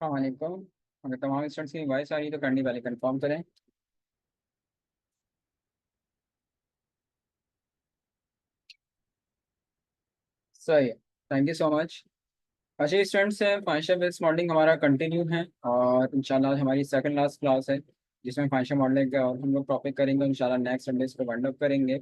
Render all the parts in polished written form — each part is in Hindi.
वालेकुम। अगर तमाम स्टूडेंट्स की वॉइस आ रही है तो करनी वाले कंफर्म करें। सही है। Thank you so much. अच्छे स्टूडेंट्स हैं, फाइनेंशियल बेस्ड मॉडलिंग हमारा कंटिन्यू है और इंशाल्लाह हमारी सेकंड लास्ट क्लास है जिसमें फाइनेंशियल मॉडलिंग का और हम लोग टॉपिक करेंगे। इंशाल्लाह नेक्स्ट संडे इसको वाइंड अप करेंगे।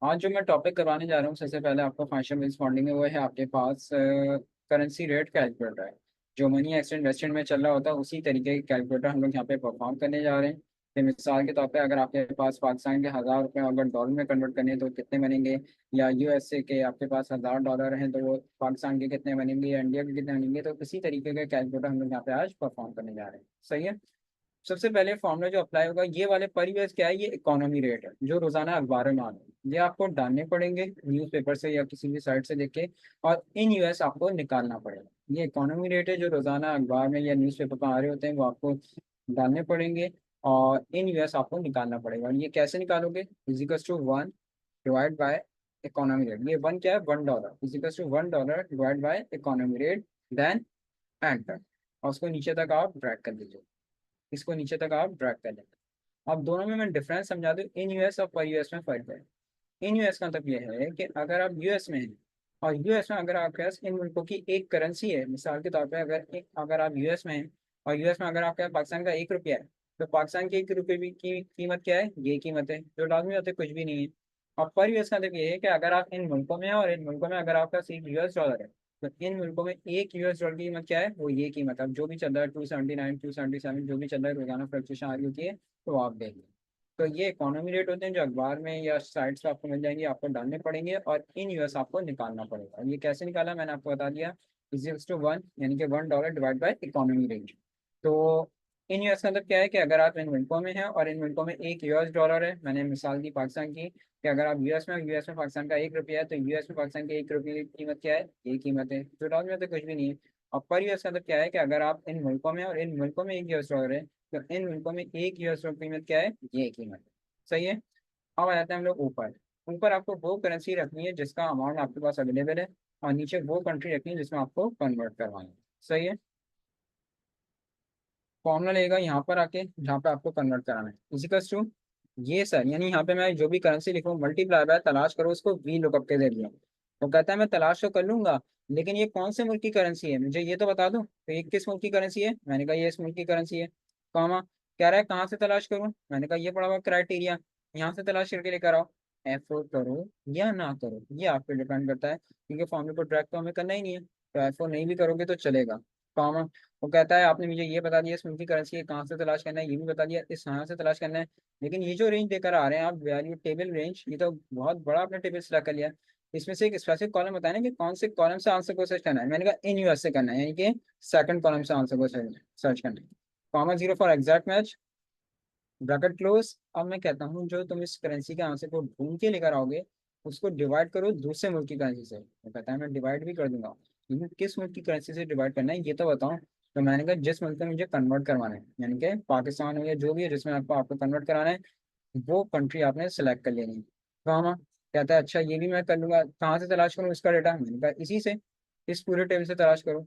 आज जो मैं टॉपिक करवाने जा रहा हूँ, सबसे पहले आपको फाइनेंशियल बेस्ड मॉडलिंग में वो है आपके पास करेंसी रेट कैलकुलेटर है। जो मनी एक्सचेंज वेस्टेंड में चल रहा होता है उसी तरीके के कैलकुलेटर हम लोग यहाँ पे परफॉर्म करने जा रहे हैं। कि मिसाल के तौर पे अगर आपके पास पाकिस्तान के 1,000 रुपये अगर डॉलर में कन्वर्ट करने हैं तो कितने बनेंगे, या यूएसए के आपके पास 1,000 डॉलर हैं तो वो पाकिस्तान के कितने बनेंगे या इंडिया के कितने बनेंगे। तो इसी तरीके का कैलकुलेटर हम लोग यहाँ पे आज परफॉर्म करने जा रहे हैं। सही है। सबसे पहले फॉर्मूला जो अप्लाई होगा, ये वाले पर यूएस क्या है, ये इकोनॉमी रेट है जो रोजाना अखबारों में आते हैं। ये आपको डालने पड़ेंगे न्यूज़पेपर से या किसी भी साइट से देख के, और इन यूएस आपको निकालना पड़ेगा। ये इकोनॉमी रेट है जो रोजाना अखबार में या न्यूज़पेपर पर आ रहे होते हैं, वो आपको डालने पड़ेंगे और इन यूएस आपको निकालना पड़ेगा। और ये कैसे निकालोगे, equals to one divide by economy rate. ये वन क्या है, $1 equals to $1 divide by economy rate. Then enter, और उसको नीचे तक आप ड्रैग कर दीजिए। इसको नीचे तक आप ड्रैग कर लेंगे। अब दोनों में मैं डिफरेंस समझा दूँ, इन यूएस और पर यूएस में फर्क है। इन यूएस का मतलब ये है कि अगर आप यूएस में हैं और यूएस में अगर आपके पास इन मुल्कों की एक करेंसी है, मिसाल के तौर पे अगर आप यूएस में हैं और यूएस में अगर आपके पास पाकिस्तान का 1 रुपया है, तो पाकिस्तान के 1 रुपये की कीमत क्या है, ये कीमत है, जो लाजमी होते कुछ भी नहीं है। और पर यूएस का मतलब ये है कि अगर आप इन मुल्कों में हैं और इन मुल्कों में अगर आपका सिर्फ US डॉलर है, तो इन मुल्कों में एक US डॉलर की कीमत क्या है, वो ये कीमत है। अब जो भी चल रहा है 279 277 जो भी चल रहा है, रोजाना फ्लक्चुएशन आ रही होती है, तो आप देखेंगे। तो ये इकोनॉमी रेट होते हैं जो अखबार में या साइट्स पे आपको मिल जाएंगे, आपको डालने पड़ेंगे और इन यूएस आपको निकालना पड़ेगा। और ये कैसे निकाला मैंने आपको बता दिया, इज टू वन, यानी कि $1 डिवाइड बाय इकोनॉमी रेट। तो इन यूएस का मतलब क्या है कि अगर आप इन मिनटों में हैं और इन मिनटों में एक US डॉलर है, मैंने मिसाल दी पाकिस्तान की कि अगर आप यूएस में पाकिस्तान का 1 रुपया है, तो यूएस में पाकिस्तान के 1 रुपये की कीमत क्या है, ये कीमत है, जो डॉलर में तो कुछ भी नहीं है। और पर यूएस का मतलब क्या है कि अगर आप इन मुल्कों में और इन मुल्कों में एक US डॉलर है, तो इन मुल्कों में एक US डॉलर की कीमत क्या है, ये कीमत है। सही है। अब आ जाते हैं हम लोग ऊपर। ऊपर आपको वो करेंसी रखनी है जिसका अमाउंट आपके पास अवेलेबल है, और नीचे वो कंट्री रखनी है जिसमें आपको कन्वर्ट करवाना है। सही है। फॉर्मूला लेगा यहाँ पर आके जहाँ पे आपको कन्वर्ट कराना है, इजिकल्स टू ये सर, यानी यहाँ पे मैं जो भी करेंसी लिखूँ मल्टीप्लाई बाय तलाश करो उसको वी लुकअप के जरिए। तो कहता है मैं तलाश तो कर लूंगा, लेकिन ये कौन से मुल्क की करेंसी है मुझे ये तो बता दो। तो ये किस मुल्क की करेंसी है, मैंने कहा ये इस मुल्क की करेंसी है। कॉमा, कह रहा है कहाँ से तलाश करूँ, मैंने कहा ये पड़ा हुआ क्राइटेरिया, यहाँ से तलाश करके लेकर आओ। एफोर्ड करो या ना करो ये आप पे डिपेंड करता है, क्योंकि फॉर्मूले को ट्रैक तो हमें करना ही नहीं है। तो एफोर्ड नहीं भी करोगे तो चलेगा। कॉमा, वो कहता है आपने मुझे ये बता दिया इस मुल्क की करेंसी है कहाँ से तलाश करना है, ये भी बता दिया इस यहाँ से तलाश करना है। लेकिन ये जो रेंज देकर आ रहे हैं आप, वैल्यू टेबल रेंज, ये तो बहुत बड़ा आपने टेबल सिलेक्ट कर लिया। इसमें से एक स्पेसिफिक कॉलम बताया ना कि कौन से कॉलम से आंसर को सर्च करना है, मैंने कहा इन यूएस से करना है, यानी कि सेकंड कॉलम से आंसर को सर्च करना है। Comma zero for exact match, bracket close. अब मैं कहता हूँ जो तुम इस करेंसी के आंसर को ढूंढ के लेकर आओगे उसको डिवाइड करो दूसरे मुल्क की करेंसी से। वो कहता है मैं डिवाइड भी कर दूंगा, लेकिन किस मुल्क की करेंसी से डिवाइड करना है ये तो बताओ। तो मैंने कहा जिस मुल्क में मुझे कन्वर्ट करवाना है, यानी कि पाकिस्तान हो या जो भी है जिसमें आपको आपको कन्वर्ट कराना है, वो कंट्री आपने सेलेक्ट कर लेनी है। कहाँ, कहता है अच्छा ये भी मैं कर लूंगा, कहाँ से तलाश करूँ इसका डेटा, मैंने कहा इसी से, इस पूरे टेबल से तलाश करो।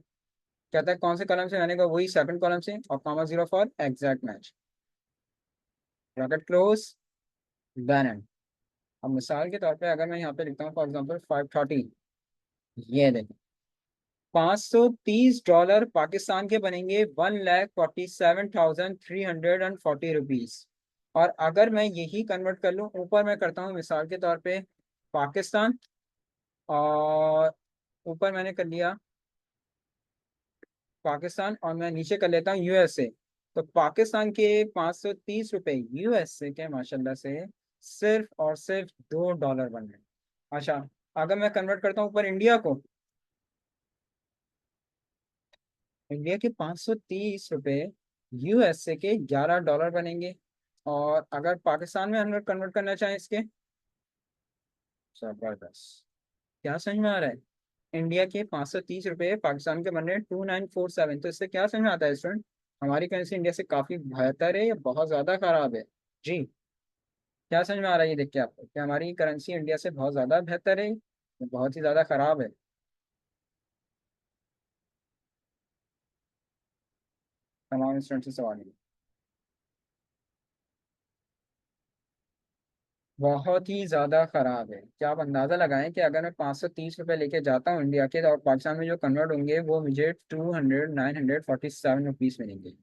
कहता है कौन से कॉलम से, मैंने कहा वही सेकंड कॉलम से, और comma zero for exact match, bracket close, then end. अब मिसाल के तौर पे अगर मैं यहाँ पे लिखता हूँ फॉर एग्जाम्पल 530, ये देखो $530 पाकिस्तान के बनेंगे 1,47,340 रुपीज। और अगर मैं यही कन्वर्ट कर लूँ, ऊपर मैं करता हूँ मिसाल के तौर पे पाकिस्तान, और ऊपर मैंने कर लिया पाकिस्तान और मैं नीचे कर लेता हूँ यूएसए। तो पाकिस्तान के 530 रुपये यूएसए के माशाल्लाह से सिर्फ और सिर्फ $2 बन रहे हैं। अच्छा, अगर मैं कन्वर्ट करता हूँ ऊपर इंडिया को, इंडिया के 530 रुपये यूएसए के $11 बनेंगे। और अगर पाकिस्तान में हम लोग कन्वर्ट करना चाहें इसके, जबरदस्त, क्या समझ में आ रहा है, इंडिया के 530 रुपये पाकिस्तान के बन रहे हैं 2947। तो इससे क्या समझ में आता है स्टूडेंट, हमारी करेंसी इंडिया से काफी बेहतर है या बहुत ज्यादा खराब है। जी, क्या समझ में आ रहा है ये देख के आपको, कि हमारी करेंसी इंडिया से बहुत ज्यादा बेहतर है या बहुत ही ज्यादा खराब है। तमाम स्टूडेंट से सवाल है। बहुत ही ज्यादा खराब है। क्या आप अंदाजा लगाएं कि अगर मैं 530 रुपये लेके जाता हूँ इंडिया के, और पाकिस्तान में जो कन्वर्ट होंगे वो मुझे 947 रुपीज मिलेंगे।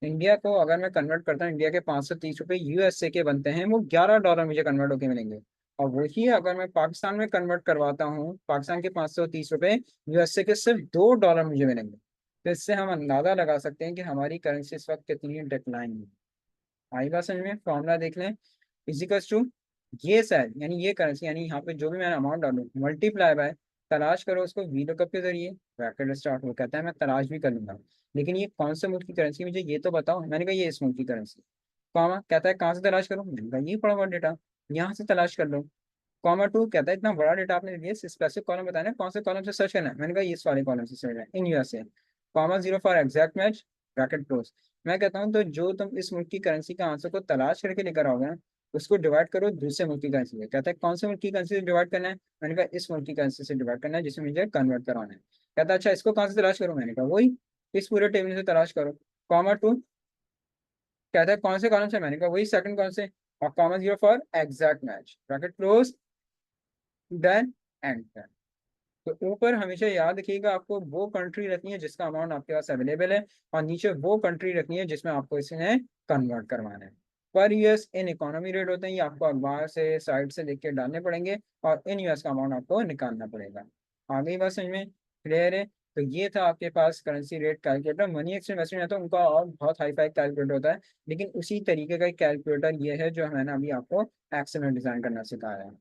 इंडिया को अगर मैं कन्वर्ट करता हूँ, इंडिया के 530 रुपये यूएसए के बनते हैं, वो $11 मुझे कन्वर्ट होके मिलेंगे। और वही अगर मैं पाकिस्तान में कन्वर्ट करवाता हूँ, पाकिस्तान के 530 रुपये यूएसए के सिर्फ $2 मुझे मिलेंगे। तो इससे हम अंदाजा लगा सकते हैं कि हमारी करेंसी इस वक्त कितनी डिक्लाइन है। आई बात समझ में? फॉर्मूला देख लें। इजिकल्स टू, ये शायद यानी ये करेंसी, यानी यहाँ पे जो भी मैंने अमाउंट डालू मल्टीप्लाई बाय, तलाश करो उसको वी लुकअप के जरिए, ब्रैकेट स्टार्ट। वो कहता है मैं तलाश भी कर लूंगा, लेकिन ये कौन से मुल्क की करेंसी मुझे ये तो बताओ। मैंने कहा ये इस मुल्क की करेंसी। कॉमा कहता है कहाँ से तलाश करूँ, मैंने कहा ये पड़ा हुआ डेटा यहाँ से तलाश कर लो। कॉमा टू कहता है इतना बड़ा डेटा आपने दिया, स्पेसिफिक कॉलम बताना है, कौन से कॉलम से सर्च करना है। मैंने कहा इस वाले कॉलम से सर्च करना है, in USA. Comma zero for exact match, bracket close. मैं कहता हूँ तो जो तुम इस मुल्क की करेंसी का आंसर को तलाश करके लेकर आओगे ना, उसको डिवाइड करो दूसरे मुल्क की करेंसी से। कहता है कौन से मुल्क की करेंसी से डिवाइड करना है। मैंने कहा इस मुल्क की करेंसी से डिवाइड करना है जिसमें मुझे कन्वर्ट करवाना है। कहता है अच्छा इसको कहाँ से तलाश करूँ। मैंने कहा वही इस पूरे टेबल से तलाश करो। कॉमा टू कहता है कौन से कॉलम से। मैंने कहा वही सेकंड कॉलम से। और comma zero for exact match, bracket close, then enter. तो ऊपर हमेशा याद रखिएगा आपको वो कंट्री रखनी है जिसका अमाउंट आपके पास अवेलेबल है, और नीचे वो कंट्री रखनी है जिसमें आपको इसे कन्वर्ट करवाना है। पर यूएस इन इकोनॉमी रेट होते हैं, ये आपको अखबार से साइट से देख के डालने पड़ेंगे, और इन यूएस का अमाउंट आपको निकालना पड़ेगा। आगे बात समझ में क्लियर है? तो ये था आपके पास currency rate calculator. Money exchange वैसे में तो उनका और बहुत हाई फाई कैलकुलेटर होता है, लेकिन उसी तरीके का कैलकुलेटर ये है जो मैंने अभी आपको एक्सेल में डिजाइन करना सिखाया है।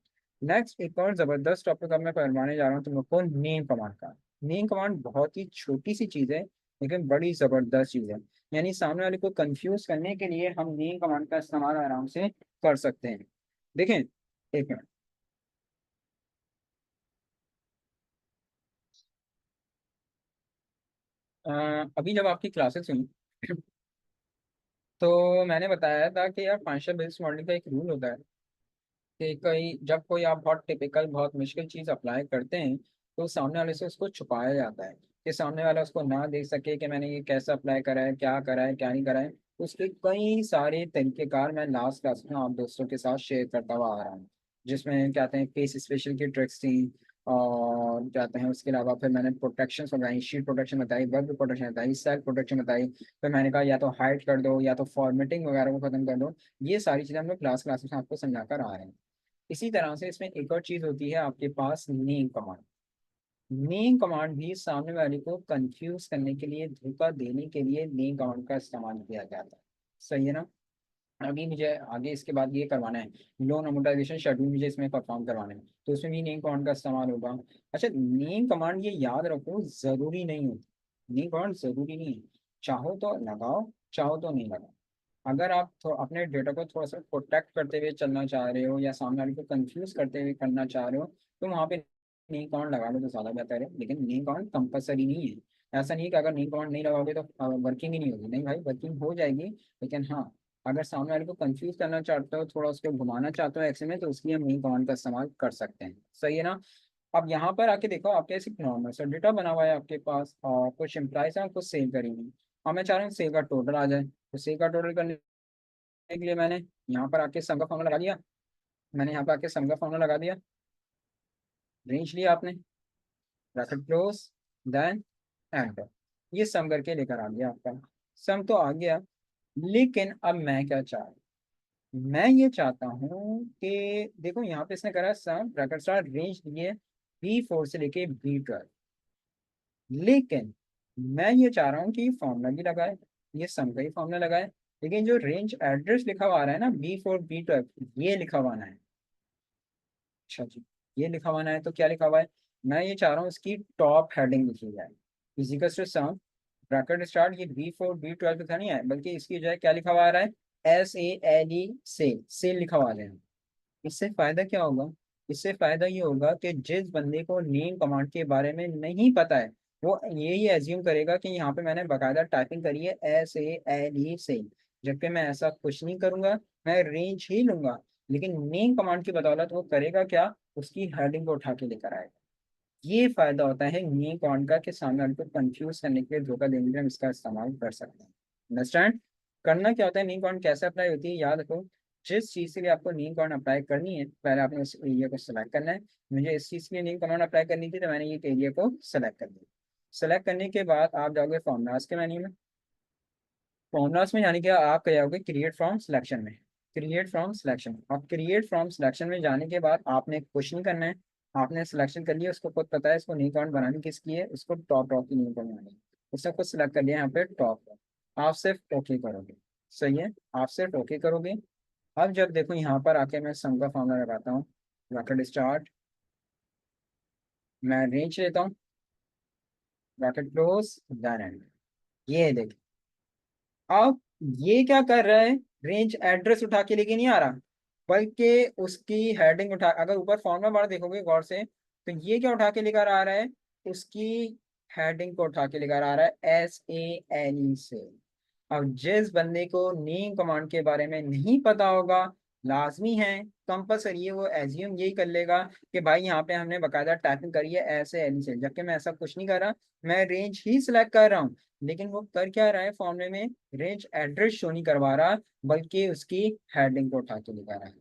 नेक्स्ट एक और जबरदस्त टॉपिक अब मैं करवाने जा रहा हूँ तुम लोग को, नेम कमांड का। नेम कमांड बहुत ही छोटी सी चीज है, लेकिन बड़ी जबरदस्त चीज है। यानी सामने वाले को कंफ्यूज करने के लिए हम नेम कमांड का इस्तेमाल आराम से कर सकते हैं। देखें, एक मिनट। अभी जब आपकी क्लासेस हुई तो मैंने बताया था कि यार फाइनेंशियल बिजनेस मॉडलिंग का एक रूल होता है कि कई जब कोई आप बहुत टिपिकल बहुत मुश्किल चीज़ अप्लाई करते हैं, तो सामने वाले से उसको छुपाया जाता है कि सामने वाला उसको ना देख सके कि मैंने ये कैसे अप्लाई करा है, क्या करा है, क्या नहीं करा है। उसके कई सारे तरीक़ेकार मैं लास्ट क्लास में आप दोस्तों के साथ शेयर करता हुआ आ रहा हूँ, जिसमें कहते हैं फेस स्पेशल की ट्रिक्स थी, और कहते हैं उसके अलावा फिर मैंने प्रोटेक्शन बताई, शीट प्रोटेक्शन बताई, वर्ब प्रोटेक्शन बताई, सेल्फ प्रोटेक्शन बताई। फिर मैंने कहा या तो हाइड कर दो या तो फॉर्मेटिंग वगैरह को खत्म कर दो। ये सारी चीज़ें हम लोग क्लास में आपको समझाकर आ रहे हैं। इसी तरह से इसमें एक और चीज होती है आपके पास, नेम कमांड। नेम कमांड भी सामने वाले को कंफ्यूज करने के लिए, धोखा देने के लिए नेम कमांड का इस्तेमाल किया जाता है। सही है ना? अभी मुझे आगे इसके बाद ये करवाना है, लोन अमोर्टाइजेशन शेड्यूल मुझे इसमें परफॉर्म करवाना है, तो उसमें भी नेम कमांड का इस्तेमाल होगा। अच्छा, नेम कमांड ये याद रखो जरूरी नहीं होती, नेम कमांड जरूरी नहीं है। चाहो तो लगाओ, चाहो तो नहीं लगाओ। अगर आप अपने डेटा को थोड़ा सा प्रोटेक्ट करते हुए चलना चाह रहे हो, या सामने वाले को कंफ्यूज करते हुए करना चाह रहे हो, तो वहाँ पे नेम कमांड लगा लो तो ज़्यादा बेहतर है। लेकिन नेम कमांड कंपलसरी नहीं है। ऐसा नहीं है कि अगर नेम कमांड नहीं लगाओगे तो वर्किंग ही नहीं होगी। नहीं भाई, वर्किंग हो जाएगी। लेकिन हाँ, अगर सामने वाले को कंफ्यूज करना चाहते हो, थोड़ा उसको घुमाना चाहते हो एक्शन में, तो उसके लिए हम नेम कमांड का इस्तेमाल कर सकते हैं। सही है ना? अब यहाँ पर आके देखो, आपके ऐसे नॉर्मल सा डेटा बना हुआ है आपके पास, और कुछ एम्प्लॉइज हैं, कुछ सेल करेंगे। और मैं चाह रहा हूँ सेल का टोटल आ जाए, तो सेल का टोटल करने के लिए मैंने यहाँ पर आके सम का फॉर्मूला लगा दिया। मैंने यहाँ पर आके सम का फॉर्मूला लगा दिया, रेंज लिया आपने, ब्रैकेट क्लोज, देन एंटर। ये सम करके लेकर आ गया आपका। सम तो आ गया, लेकिन अब मैं क्या चाह रहा हूँ, मैं ये चाहता हूँ कि देखो यहाँ पे इसने करा सम ब्रैकेट स्टार रेंज दिए B4 से लेके B12, लेकिन मैं ये चाह रहा हूँ कि फॉर्मूला भी लगाए, ये सम का ही फॉर्मूला लगाए, लेकिन जो रेंज एड्रेस लिखा हुआ आ रहा है ना, B4 B12, ये लिखा हुआ आना है। अच्छा जी, ये लिखा हुआ है तो क्या लिखा हुआ है? मैं ये चाह रहा हूँ इसकी टॉप हेडिंग लिखी जाए, physical to sum bracket start, ये B4 B12 लिखा नहीं है, बल्कि इसकी जो है क्या लिखा हुआ आ रहा है, SALE, सेल लिखा हुआ आ रहा है। इससे फायदा क्या होगा? इससे फायदा ये होगा कि जिस बंदे को नेम कमांड के बारे में नहीं पता है, वो यही एज्यूम करेगा कि यहाँ पे मैंने बकायदा टाइपिंग करी है SALE से, जबकि मैं ऐसा कुछ नहीं करूंगा। मैं रेंज ही लूंगा, लेकिन नेम कमांड की बदौलत वो करेगा क्या, उसकी हेडिंग को उठा के लेकर आएगा। ये फायदा होता है नेम कमांड का, कि सामने वाले को कंफ्यूज करने के लिए, धोखा देने के लिए हम इसका इस्तेमाल कर सकते हैं। अंडरस्टैंड। करना क्या होता है, नीम कॉर्न कैसे अप्लाई होती है, याद रखो। जिस चीज़ के लिए आपको नीम कॉर्न अप्लाई करनी है, पहले आपने उस एरिया को सिलेक्ट करना है। मुझे इस चीज़ के लिए नीम कॉर्न अप्लाई करनी थी, तो मैंने ये एरिया को सिलेक्ट कर दिया। सेलेक्ट करने के बाद आप जाओगे फॉर्मूलाज के मेन्यू में। फॉर्मूलाज में जाने के बाद आप जाओगे क्रिएट फ्रॉम सिलेक्शन में। क्रिएट फ्रॉम सिलेक्शन, और क्रिएट फ्रॉम सिलेक्शन में जाने के बाद आपने कुछ नहीं करना है। आपने सिलेक्शन कर लिया, उसको खुद पता है इसको न्यू अकाउंट बनानी किसकी है, उसको टॉप रॉ की न्यू अकाउंट बनानी है। उसने खुद सिलेक्ट कर लिया यहाँ पे टॉप रॉ। आप सिर्फ ओके करोगे। सही है, आप सिर्फ ओके करोगे। अब जब देखो यहाँ पर आके मैं सम का फॉर्मूला लगाता हूँ। ब्रैकेट स्टार्ट, मैं रेंज लेता हूँ, ब्रैकेट क्लोज, डन एंड। ये देखिए, अब ये क्या कर रहा है, रेंज एड्रेस उठा के लेके नहीं आ रहा, बल्कि उसकी हेडिंग उठा, अगर ऊपर फॉर्मूला बार देखोगे गौर से, तो ये क्या उठा के लेकर आ रहा है, उसकी हेडिंग को उठा के लेकर आ रहा है, SALE से। अब जिस बंदे को नेम कमांड के बारे में नहीं पता होगा, लाजमी है, कंपलसरी है, वो एज्यूम यही कर लेगा कि भाई यहाँ पे हमने बकायदा टाइपिंग करी है SALE से, जबकि मैं ऐसा कुछ नहीं कर रहा। मैं रेंज ही सिलेक्ट कर रहा हूँ, लेकिन वो कर क्या रहा है, फॉर्मूले में रेंज एड्रेस शो नहीं करवा रहा, बल्कि उसकी हेडिंग को उठा के लेकर रहा है।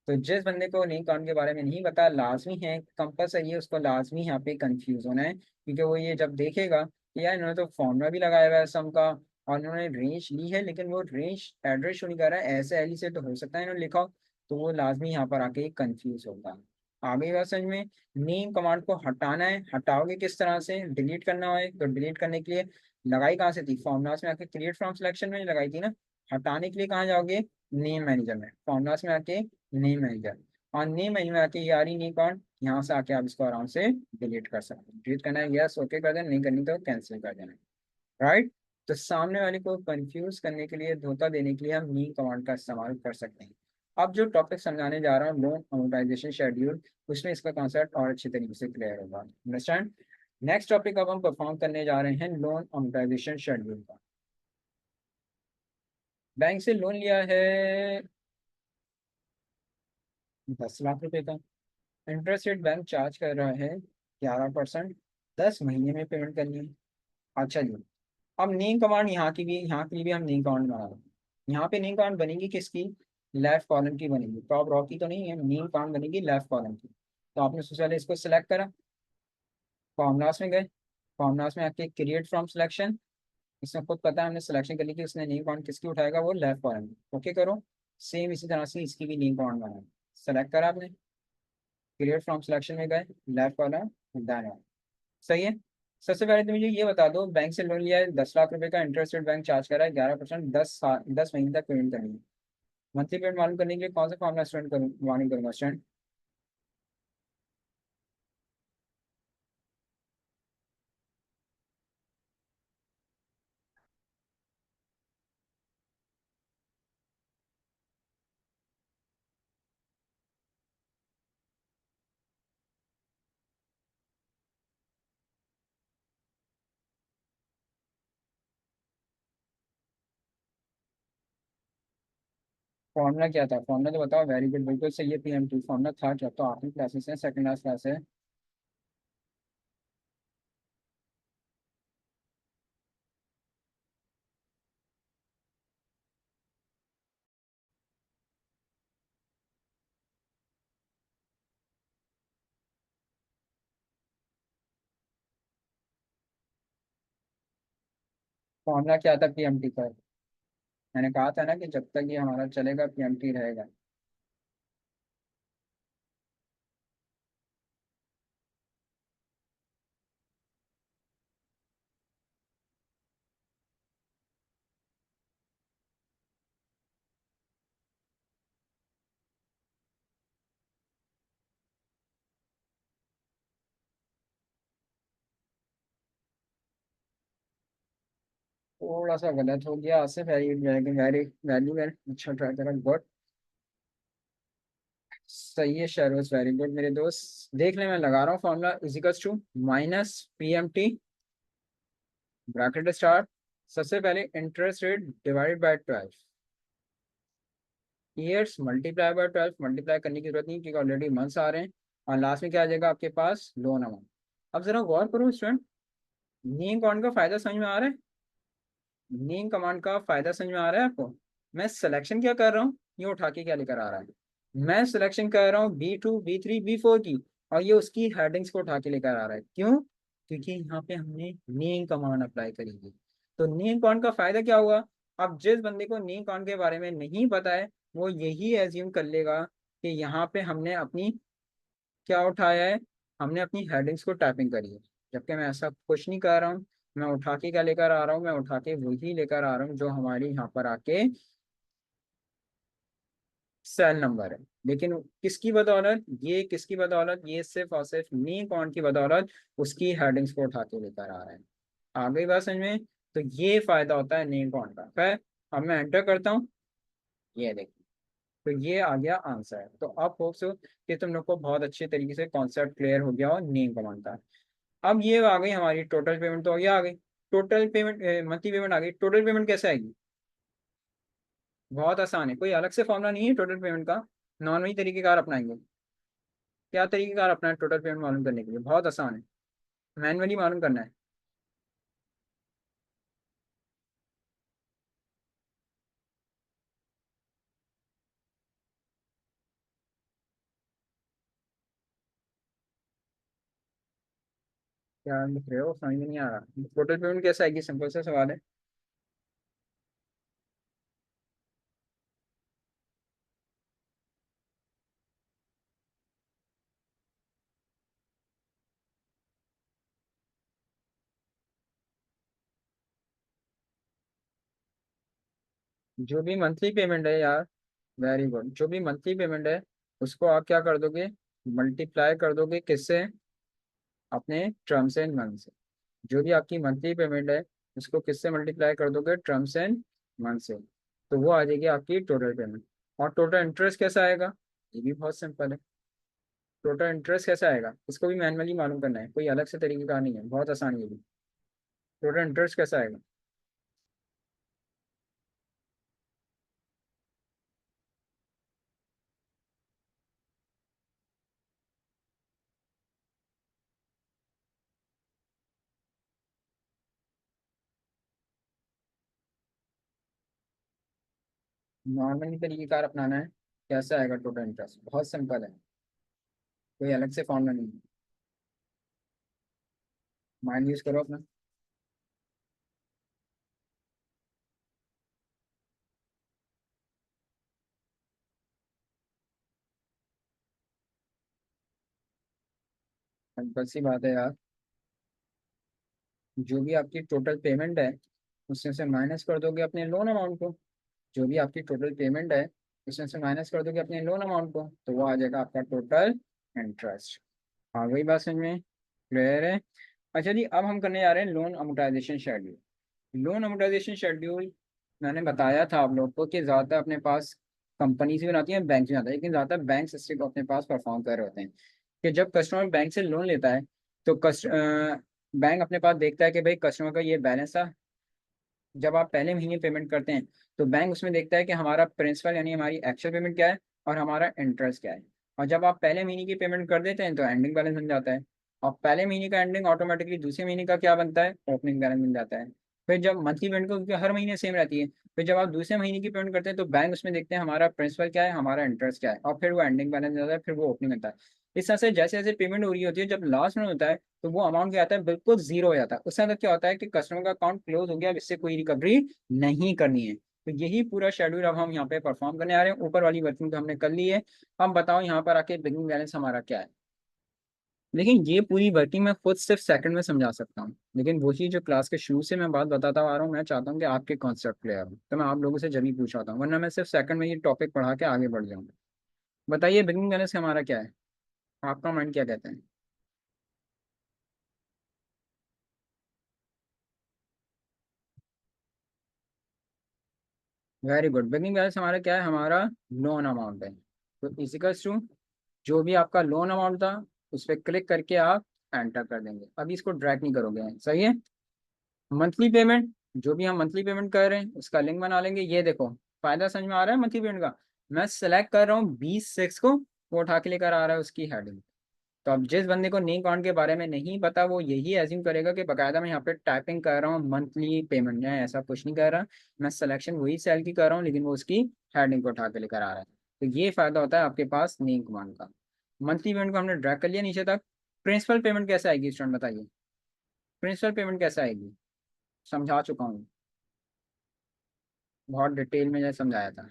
तो जिस बंदे को लिंक अकाउंट के बारे में नहीं पता, लाजमी है, कंपलसरी है, उसको लाजमी यहाँ पे कंफ्यूज होना है, क्योंकि वो ये जब देखेगा कि यार इन्होंने तो फॉर्मूला भी लगाया हुआ है सम का, और इन्होंने रेंज ली है, लेकिन वो रेंज एड्रेस शो नहीं कर रहा है, ऐसे एली से तो हो सकता है इन्होंने लिखा हो, तो वो लाजमी यहाँ पर आके कंफ्यूज होगा। आगे बात समझ में। नेम कमांड को हटाना है, हटाओगे किस तरह से, डिलीट करना है, तो डिलीट करने के लिए लगाई कहाँ से थी, फॉर्मूलाज में आके क्रिएट फ्रॉम सिलेक्शन में लगाई थी ना। हटाने के लिए कहाँ जाओगे, नेम मैनेजर में, फॉर्मूलाज में आके नेम मैनेजर, और नेम मेन्यू में आके यार ही नहीं कौन, यहाँ से आके आप इसको आराम से डिलीट कर सकते हैं। डिलीट करना है यस ओके कर देना, नहीं करनी तो कैंसिल कर देना। राइट। तो सामने वाले को कंफ्यूज करने के लिए, धोखा देने के लिए हम नी कमांड का इस्तेमाल कर सकते हैं। अब जो टॉपिक समझाने जा रहा हूँ, लोन अमोर्टाइजेशन शेड्यूल, उसमें इसका कॉन्सेप्ट और अच्छी तरीके से क्लियर होगा। अंडरस्टैंड। नेक्स्ट टॉपिक अब हम परफॉर्म करने जा रहे हैं लोन अमोर्टाइजेशन शेड्यूल का। बैंक से लोन लिया है 10 लाख रुपए का। इंटरेस्ट रेट बैंक चार्ज कर रहा है 11%। 10 महीने में पेमेंट करनी है। अच्छा जी। अब नेम कमांड यहाँ की भी, यहाँ के लिए भी हम नेम कमांड बना रहे हैं। यहाँ पे नेम कमांड बनेगी किसकी, लेफ्ट कॉलम की बनेगी, टॉप रॉ की तो नहीं है, नेम कमांड बनेगी लेफ्ट कॉलम की। तो आपने सबसे पहले इसको सिलेक्ट करा, फॉर्मूलास में गए, फॉर्मूलास में आके क्रिएट फ्रॉम सिलेक्शन, इसमें खुद पता है हमने सिलेक्शन कर ली कि उसने नेम कमांड किसकी उठाएगा, वो लेफ्ट कॉलम की, ओके करो। सेम इसी तरह से इसकी भी नेम कमांड बनाए, सेलेक्ट करा आपने, क्रिएट फ्रॉम सिलेक्शन में गए, लेफ्ट कॉलम, डन। सही है। सबसे पहले तो मुझे ये बता दो, बैंक से लोन लिया है 10 लाख रुपए का, इंटरेस्ट रेट बैंक चार्ज कर रहा है 11%, 10 महीने तक पेमेंट करनी है। मंथली पेमेंट मालूम करने के लिए कौन सा फॉर्मूला स्टूडेंट करूँ, मालूम करूँगा स्टूडेंट। फॉर्मूला क्या था, फॉर्मूला तो बताओ, वेरी गुड, बिल्कुल सही है, PMT फॉर्मूला था क्या, तो आखिरी क्लासेस है, सेकंड लास्ट क्लास है। फॉर्मूला क्या था PMT का, मैंने कहा था ना कि जब तक ये हमारा चलेगा PMT रहेगा। थोड़ा सा गलत हो गया, Asif, very very very value very अच्छा ट्राई करा, गुड। सही है शहरोज, वेरी गुड मेरे दोस्त, देख ले मैं लगा रहा हूँ, formula equals to -PMT, bracket start, सबसे पहले interest rate divided by 12 years, multiply by 12, multiply करने की जरूरत नहीं क्योंकि ऑलरेडी मंथ्स आ रहे हैं, और लास्ट में क्या आ जाएगा आपके पास, लोन अमाउंट। अब जरा गौर करो स्टूडेंट, नेम कौन का फायदा समझ में आ रहा है। नेम कमांड का फायदा समझ में आ रहा है आपको? मैं सिलेक्शन क्या कर रहा हूँ, ये उठा के क्या लेकर आ रहा है, मैं सिलेक्शन कर रहा हूँ B2 B3 B4 की, और ये उसकी हेडिंग्स को उठा के लेकर आ रहा है। क्यों? क्योंकि यहाँ पे हमने नेम कमांड अप्लाई करेंगे। तो नेम कमांड का फायदा क्या हुआ? अब जिस बंदे को नेम कमांड के बारे में नहीं पता है, वो यही एज्यूम कर लेगा कि यहाँ पे हमने अपनी क्या उठाया है, हमने अपनी हेडिंग्स को टाइपिंग करी है। जबकि मैं ऐसा कुछ नहीं कर रहा हूँ। मैं उठा के क्या लेकर आ रहा हूँ, मैं उठा के वही लेकर आ रहा हूँ जो हमारी यहाँ पर आके सेल नंबर है। लेकिन किसकी बदौलत, ये किसकी बदौलत, ये सिर्फ और सिर्फ नेम कमांड की बदौलत उसकी हेडिंग्स को उठा के लेकर आ रहा है। आ गई बात समझ में? तो ये फायदा होता है नेम कमांड का। खैर, अब मैं एंटर करता हूँ, ये देखिए, तो ये आ गया आंसर। तो अब होप सो कि तुम लोग को बहुत अच्छे तरीके से कॉन्सेप्ट क्लियर हो गया हो नेम कमांड का। अब ये आ गई हमारी टोटल पेमेंट, तो ये आ गई टोटल पेमेंट, मंथली पेमेंट आ गई। टोटल पेमेंट कैसे आएगी? बहुत आसान है, कोई अलग से फॉर्मूला नहीं है टोटल पेमेंट का। नॉर्मली तरीकेकार अपनाएंगे। क्या तरीकेकार अपना है टोटल पेमेंट मालूम करने के लिए? बहुत आसान है, मैनुअली मालूम करना है। क्या लिख रहे हो, समझ में नहीं आ रहा। टोटल पेमेंट कैसे आएगी, सिंपल सा सवाल है। जो भी मंथली पेमेंट है यार, वेरी गुड, जो भी मंथली पेमेंट है उसको आप क्या कर दोगे, मल्टीप्लाई कर दोगे किससे, अपने टर्म्स एंड मन से। जो भी आपकी मंथली पेमेंट है उसको किससे मल्टीप्लाई कर दोगे, टर्म्स एंड मन से। तो वो आ जाएगी आपकी टोटल पेमेंट। और टोटल इंटरेस्ट कैसा आएगा, ये भी बहुत सिंपल है। टोटल इंटरेस्ट कैसा आएगा, इसको भी मैनुअली मालूम करना है, कोई अलग से तरीके का नहीं है, बहुत आसान है ये भी। टोटल इंटरेस्ट कैसा आएगा? नॉर्मली तरीकेकार अपनाना है। कैसे आएगा टोटल इंटरेस्ट? बहुत सिंपल है, कोई अलग से फॉर्मूला नहीं है। माइंड यूज करो अपना। सिंपल सी बात है यार, जो भी आपकी टोटल पेमेंट है उसमें से माइनस कर दोगे अपने लोन अमाउंट को। जो भी आपकी टोटल पेमेंट है उसमें से माइनस कर दोगे अपने लोन अमाउंट को, तो वो आ जाएगा आपका टोटल इंटरेस्ट। आ गई बात समझ में? क्लियर है? अच्छा जी, अब हम करने जा रहे हैं loan amortization schedule. Loan amortization schedule मैंने बताया था आप लोग को कि ज़्यादातर अपने पास कंपनीज भी बनाती हैं, बैंक भी बनाता है, लेकिन ज़्यादातर बैंक इससे को अपने पास परफॉर्म कर रहे होते हैं कि जब कस्टमर बैंक से लोन लेता है तो बैंक अपने पास देखता है कि भाई कस्टमर का ये बैलेंस था। जब आप पहले महीने पेमेंट करते हैं तो बैंक उसमें देखता है कि हमारा प्रिंसिपल यानी हमारी एक्चुअल पेमेंट क्या है और हमारा इंटरेस्ट क्या है। और जब आप पहले महीने की पेमेंट कर देते हैं तो एंडिंग बैलेंस बन जाता है। और पहले महीने का एंडिंग ऑटोमेटिकली दूसरे महीने का क्या बनता है, ओपनिंग बैलेंस बन जाता है। फिर जब मंथली पेमेंट को, क्योंकि हर महीने सेम रहती है, फिर जब आप दूसरे महीने की पेमेंट करते हैं तो बैंक उसमें देखते हैं हमारा प्रिंसिपल क्या है, हमारा इंटरेस्ट क्या है, और फिर वो एंडिंग बैलेंस जाता है, फिर वो ओपनिंग होता है। इस तरह से जैसे जैसे पेमेंट हो रही होती है, जब लास्ट में होता है तो वो अमाउंट क्या आता है, बिल्कुल जीरो हो जाता है। उससे मतलब क्या होता है कि कस्टमर का अकाउंट क्लोज हो गया, अब इससे कोई रिकवरी नहीं करनी है। तो यही पूरा शेड्यूल अब हम यहाँ पे परफॉर्म करने आ रहे हैं। ऊपर वाली वर्किंग तो हमने कर ली है। अब बताओ यहाँ पर आके बिगिनिंग बैलेंस हमारा क्या है। लेकिन ये पूरी वर्किंग मैं खुद सिर्फ सेकंड में समझा सकता हूँ, लेकिन वही जो क्लास के शुरू से मैं बात बताता आ रहा हूँ, मैं चाहता हूँ कि आपके कॉन्सेप्ट क्लियर हो, तो मैं आप लोगों से जब भी पूछ आता हूँ, वरना मैं सिर्फ सेकंड में ये टॉपिक पढ़ा के आगे बढ़ जाऊँगा। बताइए बिगिनिंग बैलेंस हमारा क्या है, आपका माइंड क्या कहता है? वेरी गुड, बिगिनिंग बैलेंस हमारा क्या है, हमारा लोन अमाउंट है। तो इजिकल्स टू जो भी आपका लोन अमाउंट था उस पर क्लिक करके आप एंटर कर देंगे। अभी इसको ड्रैग नहीं करोगे, सही है? मंथली पेमेंट, जो भी हम मंथली पेमेंट कर रहे हैं उसका लिंक बना लेंगे। ये देखो, फायदा समझ में आ रहा है मंथली पेमेंट का? मैं सेलेक्ट कर रहा हूँ 20/6 को, वो उठा के लेकर आ रहा है उसकी हेडिंग। तो अब जिस बंदे को नेम अकाउंट के बारे में नहीं पता वो यही एज्यूम करेगा कि बकायदा मैं यहाँ पे टाइपिंग कर रहा हूँ मंथली पेमेंट, मैं ऐसा कुछ नहीं कर रहा। मैं सिलेक्शन वही सेल की कर रहा हूँ लेकिन वो उसकी हेडिंग को उठा के लेकर आ रहा है। तो ये फायदा होता है आपके पास नेम कमांड का। मंथली पेमेंट को हमने ड्रैग कर लिया नीचे तक। प्रिंसिपल पेमेंट कैसे आएगी स्टूडेंट बताइए। प्रिंसिपल पेमेंट कैसे आएगी, समझा चुका हूँ, बहुत डिटेल में जो समझाया था।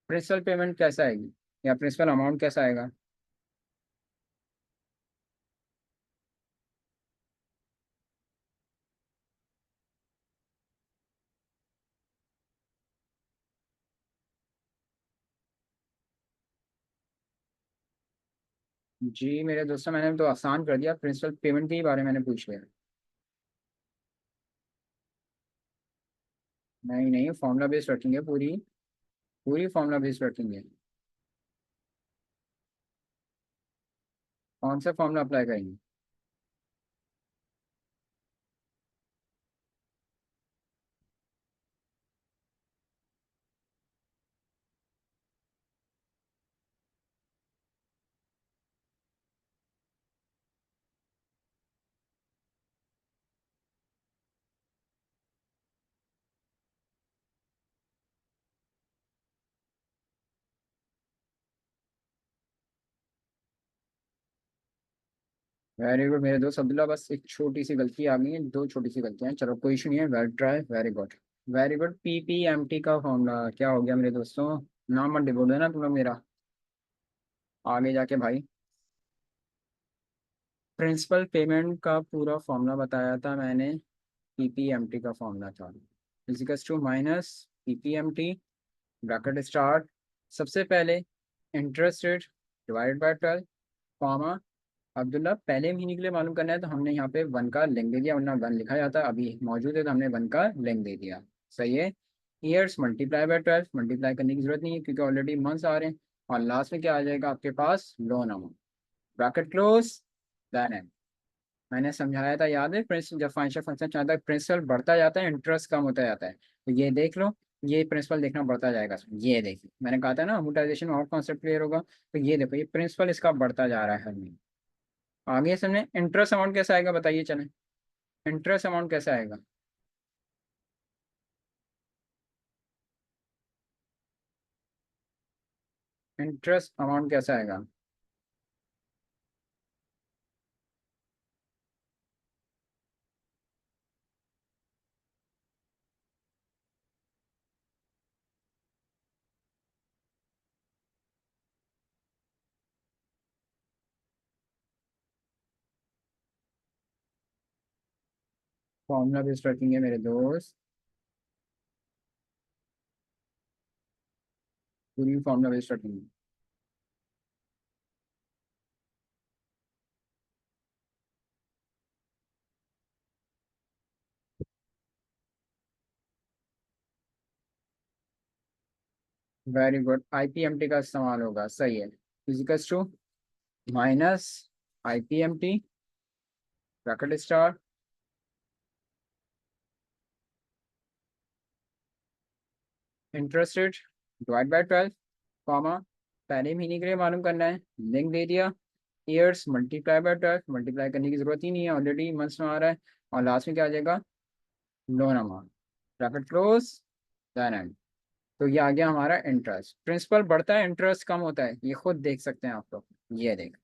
प्रिंसिपल पेमेंट कैसे आएगी या प्रिंसिपल अमाउंट कैसा आएगा। जी मेरे दोस्तों, मैंने तो आसान कर दिया, प्रिंसिपल पेमेंट के ही बारे में मैंने पूछ लिया। नहीं नहीं, फॉर्मूला बेस्ड रखेंगे, पूरी पूरी फॉर्मूला बेस्ड रखेंगे। कौन सा फॉर्मूला अप्लाई करेंगे। वेरी गुड मेरे दोस्त अब्दुल्ला, बस एक छोटी सी गलती आ गई है, दो छोटी सी गलतियां हैं, चलो कोई इशू नहीं है, well try, very good. Very good, PPMT का फॉर्मूला क्या हो गया मेरे दोस्तों। नाम मत डिबोल देना तुम लोग मेरा आगे जाके भाई। प्रिंसिपल पेमेंट का पूरा फॉर्मूला बताया था मैंने, पीपीएमटी का फॉर्मूला था equals to minus PPMT, bracket start, सबसे पहले interest rate divided by 12, comma. Abdullah पहले महीने के लिए मालूम करना है तो हमने यहाँ पे वन का लिंक दे दिया, वरना वन लिखा जाता है, अभी मौजूद है तो हमने वन का लिंक दे दिया। सही है। ईयर्स मल्टीप्लाई बाय 12, मल्टीप्लाई करने की जरूरत नहीं है क्योंकि ऑलरेडी मंथ्स आ रहे हैं। और लास्ट में क्या आ जाएगा आपके पास, loan amount, bracket close, then end. मैंने समझाया था याद है, प्रिंसिपल जब फाइनेंशियल फंक्शन चाहता है प्रिंसिपल बढ़ता जाता है इंटरेस्ट कम होता जाता है, तो ये देख लो, ये प्रिंसिपल देखना बढ़ता जाएगा। ये देखिए मैंने कहा था ना अमोर्टाइजेशन में और कॉन्सेप्ट क्लियर होगा, तो ये देखो ये प्रिंसिपल इसका बढ़ता जा रहा है हर महीने। आगे समझे इंटरेस्ट अमाउंट कैसे आएगा बताइए चले। इंटरेस्ट अमाउंट कैसे आएगा। इंटरेस्ट अमाउंट कैसे आएगा। फॉर्मूला बेस्ड रखेंगे मेरे दोस्त, पूरी फॉर्मूला बेस्ड रखेंगे। वेरी गुड, आईपीएमटी का इस्तेमाल होगा, सही है। Physicals to minus IPMT, bracket star, interest rate divide by 12, comma, पहले महीने के लिए मालूम करना है, लिंक दे दिया। ईयर्स मल्टीप्लाई बाय 12, मल्टीप्लाई करने की जरूरत ही नहीं है, ऑलरेडी मंथ्स में आ रहा है। और लास्ट में क्या आ जाएगा, loan amount, bracket close, then end. तो ये आ गया हमारा इंटरेस्ट, प्रिंसिपल बढ़ता है इंटरेस्ट कम होता है, ये खुद देख सकते हैं आप लोग। ये देख,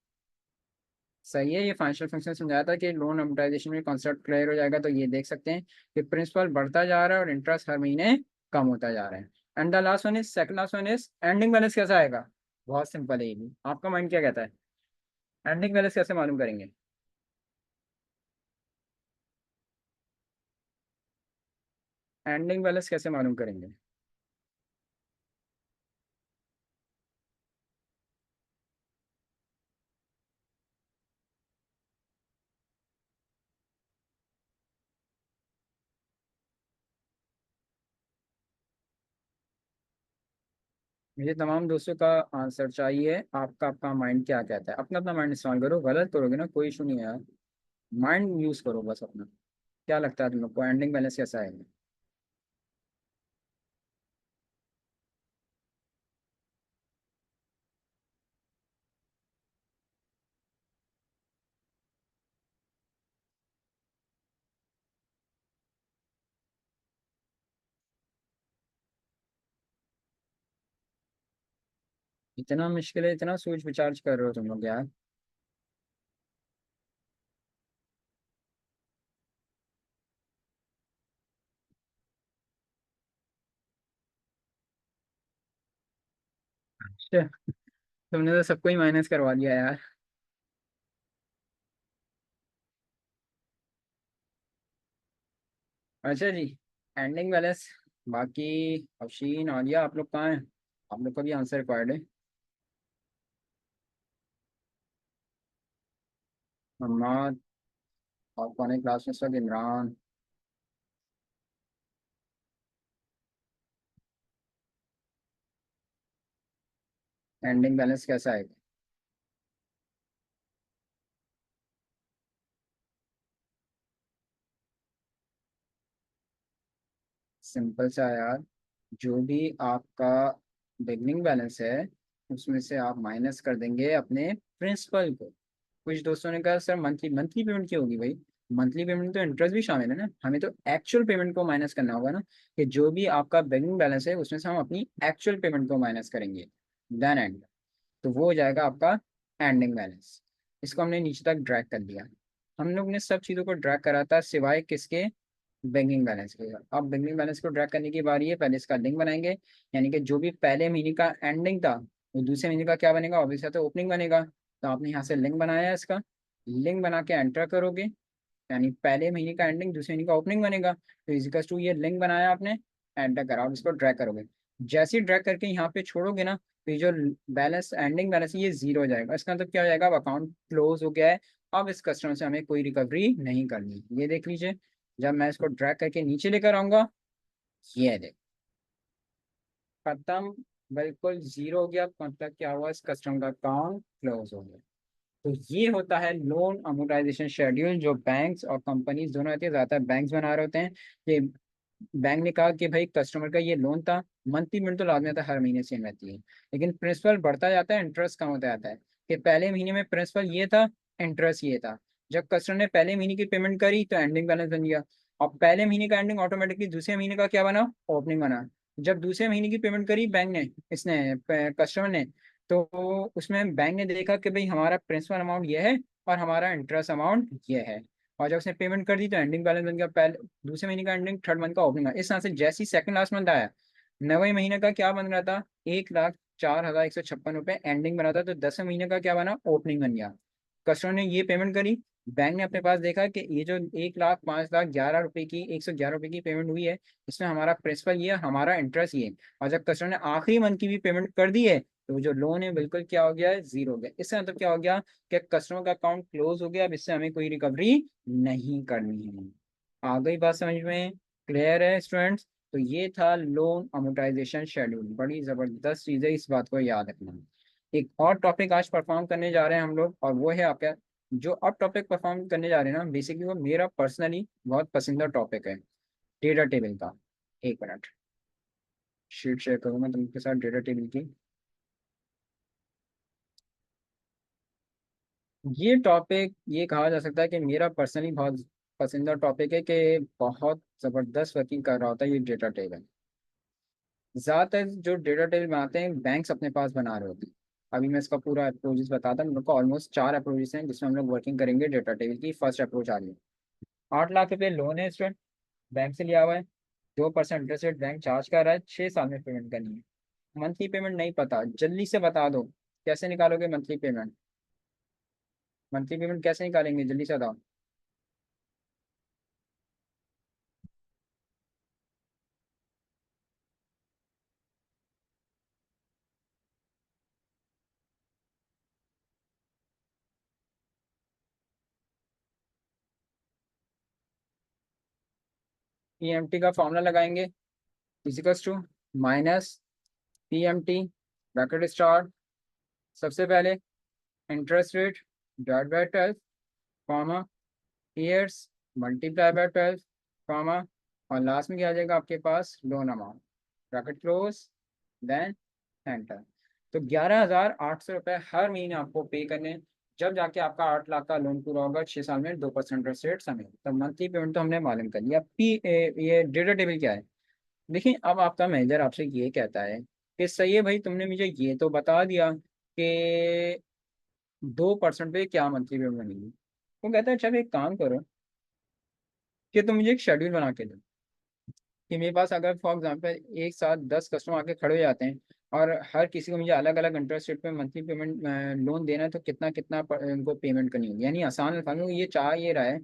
सही है, ये फाइनेंशियल फंक्शन समझाया था कि लोन अमोर्टाइजेशन में कॉन्सेप्ट क्लियर हो जाएगा, तो ये देख सकते हैं कि प्रिंसिपल बढ़ता जा रहा है और इंटरेस्ट हर महीने कम होता जा रहा है। And the last one is, second last one is ending balance कैसा आएगा। बहुत सिंपल है ये भी, आपका माइंड क्या कहता है। एंडिंग बैलेंस कैसे मालूम करेंगे। एंडिंग बैलेंस कैसे मालूम करेंगे। मुझे तमाम दोस्तों का आंसर चाहिए, आपका आपका माइंड क्या कहता है, अपना अपना माइंड इस्तेमाल करो, गलत करोगे ना कोई इशू नहीं है यार, माइंड यूज करो बस अपना। क्या लगता है तुम लोग को एंडिंग बैलेंस कैसा आएगा। इतना मुश्किल है, इतना सोच विचार कर रहे हो तुम लोग यार। अच्छा, तुमने तो सबको ही माइनस करवा दिया यार। अच्छा जी, एंडिंग बैलेंस। बाकी अफशीन आलिया, आप लोग कहाँ हैं? आप लोग का भी आंसर रिक्वायर्ड है। मोहम्मद, और कौन है क्लास में इस वक्त? इमरान। एंडिंग बैलेंस कैसा है? सिंपल सा है यार। जो भी आपका बिगनिंग बैलेंस है, उसमें से आप माइनस कर देंगे अपने प्रिंसिपल को। कुछ दोस्तों ने कहा सर मंथली मंथली पेमेंट क्यों होगी भाई? मंथली पेमेंट तो इंटरेस्ट भी शामिल है ना, हमें तो एक्चुअल पेमेंट को माइनस करना होगा ना। कि जो भी आपका बिगनिंग बैलेंस है उसमें से हम अपनी एक्चुअल पेमेंट को माइनस करेंगे, देन एंड। तो वो हो जाएगा आपका एंडिंग बैलेंस। इसको हमने नीचे तक ड्रैग कर दिया। हम लोग ने सब चीज़ों को ड्रैग करा था सिवाय किसके? बैंकिंग बैलेंस के। अब बैंकिंग बैलेंस को ट्रैक करने की बारी है, पहले इसका लिंक बनाएंगे। यानी कि जो भी पहले महीने का एंडिंग था, वो दूसरे महीने का क्या बनेगा? ऑब्वियसली तो ओपनिंग बनेगा। तो आपने यहाँ से लिंक बनाया है इसका। लिंक बना के एंटर करोगे, यानी पहले महीने का एंडिंग दूसरे महीने का ओपनिंग बनेगा। तो इजिकल्स टू ये लिंक बनाया आपने, एंटर करा, और इसको ड्रैग करोगे। जैसे ही ड्रैग करके यहाँ पे छोड़ोगे ना, तो ये जो बैलेंस एंडिंग बैलेंस है ये जीरो हो जाएगा। इसका मतलब क्या हो जाएगा? अब अकाउंट क्लोज हो गया है। अब इस कस्टमर से हमें कोई रिकवरी नहीं करनी। ये देख लीजिए, जब मैं इसको ड्रैग करके नीचे लेकर आऊंगा, ये देख, खत्म। बिल्कुल जीरो हो गया, मतलब क्या हुआ? इस कस्टमर का अकाउंट क्लोज हो गया। तो ये होता है लोन अमोर्टाइजेशन शेड्यूल, जो बैंक्स और कंपनीज दोनों होती है, ज्यादातर बैंक्स बना रहे होते हैं। कि बैंक ने कहा कि भाई कस्टमर का ये लोन था, मंथली पेमेंट तो लाजमी आता है, हर महीने सेम रहती है, लेकिन प्रिंसिपल बढ़ता जाता है, इंटरेस्ट कम होता जाता है। कि पहले महीने में प्रिंसिपल ये था, इंटरेस्ट ये था। जब कस्टमर ने पहले महीने की पेमेंट करी तो एंडिंग बैलेंस बन गया। और पहले महीने का एंडिंग ऑटोमेटिकली दूसरे महीने का क्या बना? ओपनिंग बना। जब दूसरे महीने की पेमेंट करी बैंक ने, इसने कस्टमर ने, तो उसमें बैंक ने देखा कि भाई हमारा प्रिंसिपल अमाउंट ये है और हमारा इंटरेस्ट अमाउंट ये है। और जब उसने पेमेंट कर दी तो एंडिंग बैलेंस बन गया, पहले दूसरे महीने का एंडिंग, थर्ड मंथ का ओपनिंग है। इस तरह से जैसे ही सेकंड लास्ट मंथ आया, 9वें महीने का क्या बन रहा था? 1,04,156 रुपये एंडिंग बना था। तो 10वें महीने का क्या बना? ओपनिंग बन गया। कस्टमर ने ये पेमेंट करी, बैंक ने अपने पास देखा कि ये जो 1,05,11 रुपये की, 111 रुपये की पेमेंट हुई है, इसमें हमारा प्रिंसिपल ये है, हमारा इंटरेस्ट ये है। और जब कस्टमर ने आखिरी मंथ की भी पेमेंट कर दी है, तो वो जो लोन है बिल्कुल क्या हो गया है? जीरो हो गया। इससे मतलब क्या हो गया? कि कस्टमर का अकाउंट क्लोज हो गया। अब इससे हमें कोई रिकवरी नहीं करनी है। आ गई बात समझ में? क्लियर है स्टूडेंट्स? तो ये था लोन अमोर्टाइजेशन शेड्यूल। बड़ी जबरदस्त चीज़ है, इस बात को याद रखना। एक और टॉपिक आज परफॉर्म करने जा रहे हैं हम लोग, और वो है आपका, जो अब टॉपिक परफॉर्म करने जा रहे हैं ना, बेसिकली वो मेरा पर्सनली बहुत पसंदीदा टॉपिक है, डेटा टेबल का। एक मिनट, शीट शेयर करूंगा तुमके साथ डेटा टेबल की। ये टॉपिक ये कहा जा सकता है कि मेरा पर्सनली बहुत पसंदीदा टॉपिक है। कि बहुत ज़बरदस्त वर्किंग कर रहा होता है ये डेटा टेबल। ज़्यादातर जो डेटा टेबल बनाते हैं बैंक्स अपने पास बना रहे होते हैं। अभी मैं इसका पूरा अप्रोचेस बताता हूँ। हम लोग को ऑलमोस्ट 4 अप्रोचेस हैं जिसमें हम लोग वर्किंग करेंगे डेटा टेबल की। फर्स्ट अप्रोच आ रही है। 8 लाख रुपये लोन है स्टूडेंट, बैंक से लिया हुआ है। 2% इंटरेस्ट रेट बैंक चार्ज कर रहा है, 6 साल में पेमेंट करनी है। मंथली पेमेंट नहीं पता, जल्दी से बता दो, कैसे निकालोगे मंथली पेमेंट? मंथली पेमेंट कैसे निकालेंगे, जल्दी से बताओ। पीएमटी का फॉर्मूला लगाएंगे, equals to minus PMT, bracket start. सबसे पहले interest rate divide by 12, comma, years multiply by 12, comma, और लास्ट में क्या आ जाएगा आपके पास? Loan amount, bracket close, then enter. तो 11,800 रुपये हर महीने आपको पे करने हैं, जब जाके आपका 8 लाख का लोन पूरा होगा 6 साल में, 2% इंटरेस्ट रेट समेत। तो मंथली पेमेंट तो हमने मालूम कर लिया। ये डेटा टेबल क्या है? देखिए, अब आपका मैनेजर आपसे ये कहता है कि सही है भाई, तुमने मुझे ये तो बता दिया कि 2% पे क्या मंथली पेमेंट बनेगी। वो कहता है चल एक काम करो कि तुम मुझे एक शेड्यूल बना के दो, कि मेरे पास अगर फॉर एग्जांपल एक साथ 10 कस्टमर आके खड़े हो जाते हैं और हर किसी को मुझे अलग अलग इंटरेस्ट रेट पे मंथली पेमेंट लोन देना है, तो कितना कितना उनको पेमेंट करनी होगी। यानी आसान अल्फाज में ये चाह ये रहा है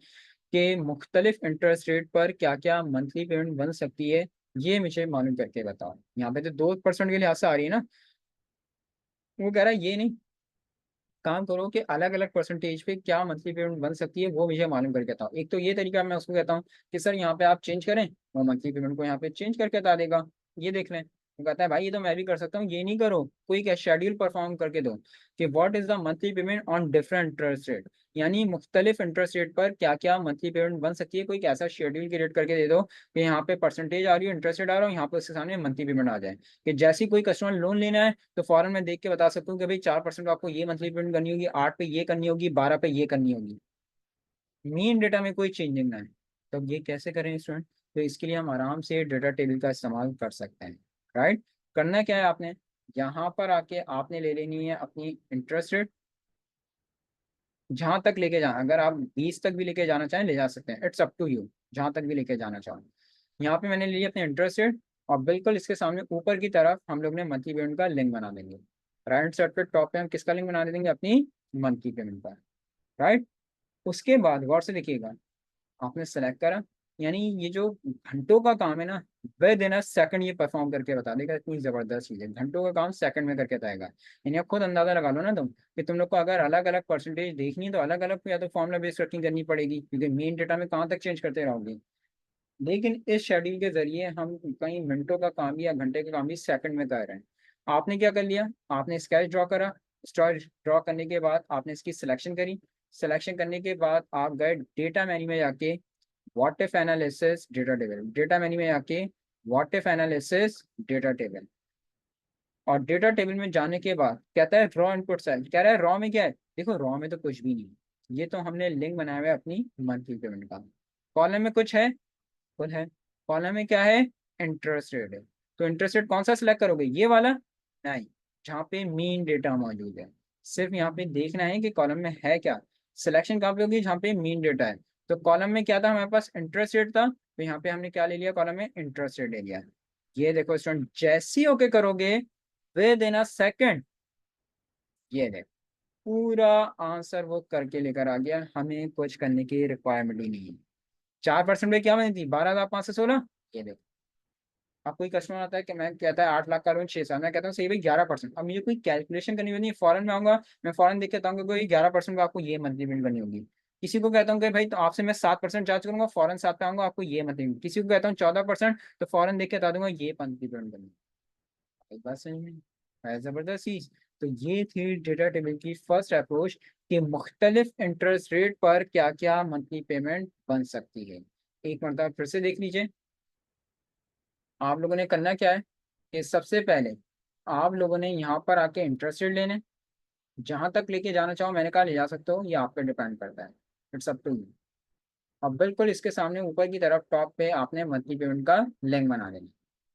कि मुख्तलिफ इंटरेस्ट रेट पर क्या क्या मंथली पेमेंट बन सकती है, ये मुझे मालूम करके बताओ। यहाँ पे तो 2% के लिहाज से आ रही है ना। वो कह रहा है ये नहीं, काम करो कि अलग अलग परसेंटेज पे क्या मंथली पेमेंट बन सकती है वो मुझे मालूम करके बताओ। एक तो ये तरीका मैं उसको कहता हूँ कि सर यहाँ पे आप चेंज करें, वो मंथली पेमेंट को यहाँ पे चेंज करके बता देगा, ये देख लें। वो कहता है भाई ये तो मैं भी कर सकता हूँ, ये नहीं करो, कोई क्या शेड्यूल परफॉर्म करके दो कि what is the monthly payment on different interest rate. यानी मुख्तलिफ इंटरेस्ट रेट पर क्या क्या मंथली पेमेंट बन सकती है, कोई कैसा शेड्यूल क्रिएट करके दे दो कि यहाँ पे परसेंटेज आ रही है, इंटरेस्ट रेट आ रहा है, यहाँ पे उसके सामने मंथली पेमेंट आ जाए। कि जैसे ही कोई कस्टमर लोन लेना है तो फौरन मैं देख के बता सकता हूँ कि भाई 4% आपको ये मंथली पेमेंट करनी होगी, 8 पे ये करनी होगी, 12 पे ये करनी होगी। मेन डेटा में कोई चेंजिंग ना है। तो ये कैसे करें स्टूडेंट? तो इसके लिए हम आराम से डेटा टेबल का इस्तेमाल कर सकते हैं। राइट, करना क्या है आपने, यहाँ पर आके आपने ले लेनी है अपनी इंटरेस्ट रेट, जहां तक लेके जाना, अगर आप 20 तक भी लेके जाना चाहें ले जा सकते हैं, इट्स अप टू यू, जहां तक भी लेके जाना चाहो। यहाँ पे मैंने ले लिया अपने इंटरेस्ट रेट, और बिल्कुल इसके सामने ऊपर की तरफ हम लोग ने मंथली पेमेंट का लिंक बना देंगे। राइट साइड पे टॉप पे हम किसका लिंक बना देंगे, अपनी मंथली पेमेंट का। राइट, उसके बाद गौर से देखिएगा, आपने सेलेक्ट करा, यानी ये जो घंटों का काम है ना, वह देना सेकंड ये परफॉर्म करके बता देगा। इतनी जबरदस्त चीज है, घंटों का काम सेकंड में करके बताएगा। यानी आप खुद अंदाजा लगा लो ना तुम, कि तुम लोग को अगर अलग अलग परसेंटेज देखनी है तो अलग अलग या तो फॉर्मुला बेस्ड वर्किंग करनी पड़ेगी, क्योंकि मेन डेटा में कहाँ तक चेंज करते रहोगे। लेकिन इस शेड्यूल के जरिए हम कई मिनटों का काम या घंटे का काम भी सेकंड में कर रहे हैं। आपने क्या कर लिया, आपने स्केच ड्रॉ करा, स्केच ड्रॉ करने के बाद आपने इसकी सिलेक्शन करी, सिलेक्शन करने के बाद आप गए डेटा मेन्यू में जाके what if analysis data table, data menu में आके what if analysis data table, और डेटा टेबल में जाने के बाद कहता है रॉ इनपुट सेल, कह रहा है रॉ में क्या है। देखो रॉ में तो कुछ भी नहीं है, ये तो हमने लिंक बनाया हुआ है अपनी मंथली पेमेंट का। कॉलम में कुछ है, खुद है। कॉलम में क्या है, इंटरेस्ट रेट है। तो इंटरेस्ट रेट कौन सा सिलेक्ट करोगे, ये वाला नहीं, जहाँ पे मीन डेटा मौजूद है। सिर्फ यहाँ पे देखना है कि कॉलम में है क्या। सिलेक्शन कहाँ पे होगी, जहाँ पे मीन डेटा है। तो कॉलम में क्या था, हमारे पास इंटरेस्ट रेट था, तो यहाँ पे हमने क्या ले लिया, कॉलम में इंटरेस्ट रेट ले लिया। ये देखो स्टूडेंट, जैसी ओके करोगे वे देना सेकंड, ये देखो पूरा आंसर वो करके लेकर आ गया, हमें कुछ करने की रिक्वायरमेंट ही नहीं है। 4% में क्या बनी थी, 12,516। ये देखो, अब कोई कस्टमर आता है कि मैं कहता है 8 लाख का लोन 6 साल, मैं कहता हूँ सही भाई 11%। अब मुझे कोई कैलकुलेशन करनी होती है, फॉरन में आऊंगा, मैं फॉरन देख के बताऊंगा कोई 11% का आपको ये मंथली पेमेंट करनी होगी। किसी को कहता हूँ कि भाई तो आपसे मैं 7% चार्ज करूंगा, फॉरन 7 पे आऊंगा, आपको ये मंथली। किसी को कहता हूँ 14%, तो फॉरन देख के बता दूंगा ये मंथली पेमेंट करनी है। एक बात समझ में है, जबरदस्त चीज। तो ये थी डेटा टेबल की फर्स्ट अप्रोच, कि मुख्तलिफ इंटरेस्ट रेट पर क्या क्या मंथली पेमेंट बन सकती है। एक मरतबा फिर से देख लीजिए, आप लोगों ने करना क्या है कि सबसे पहले आप लोगों ने यहाँ पर आके इंटरेस्ट रेट लेने, जहां तक लेके जाना चाहो मैंने कहा ले जा सकते हो, ये आप पे डिपेंड करता है, इट्स अप टू यू। अब बिल्कुल इसके सामने ऊपर की तरफ टॉप पे आपने मंथली पेमेंट का लिंक बना देना।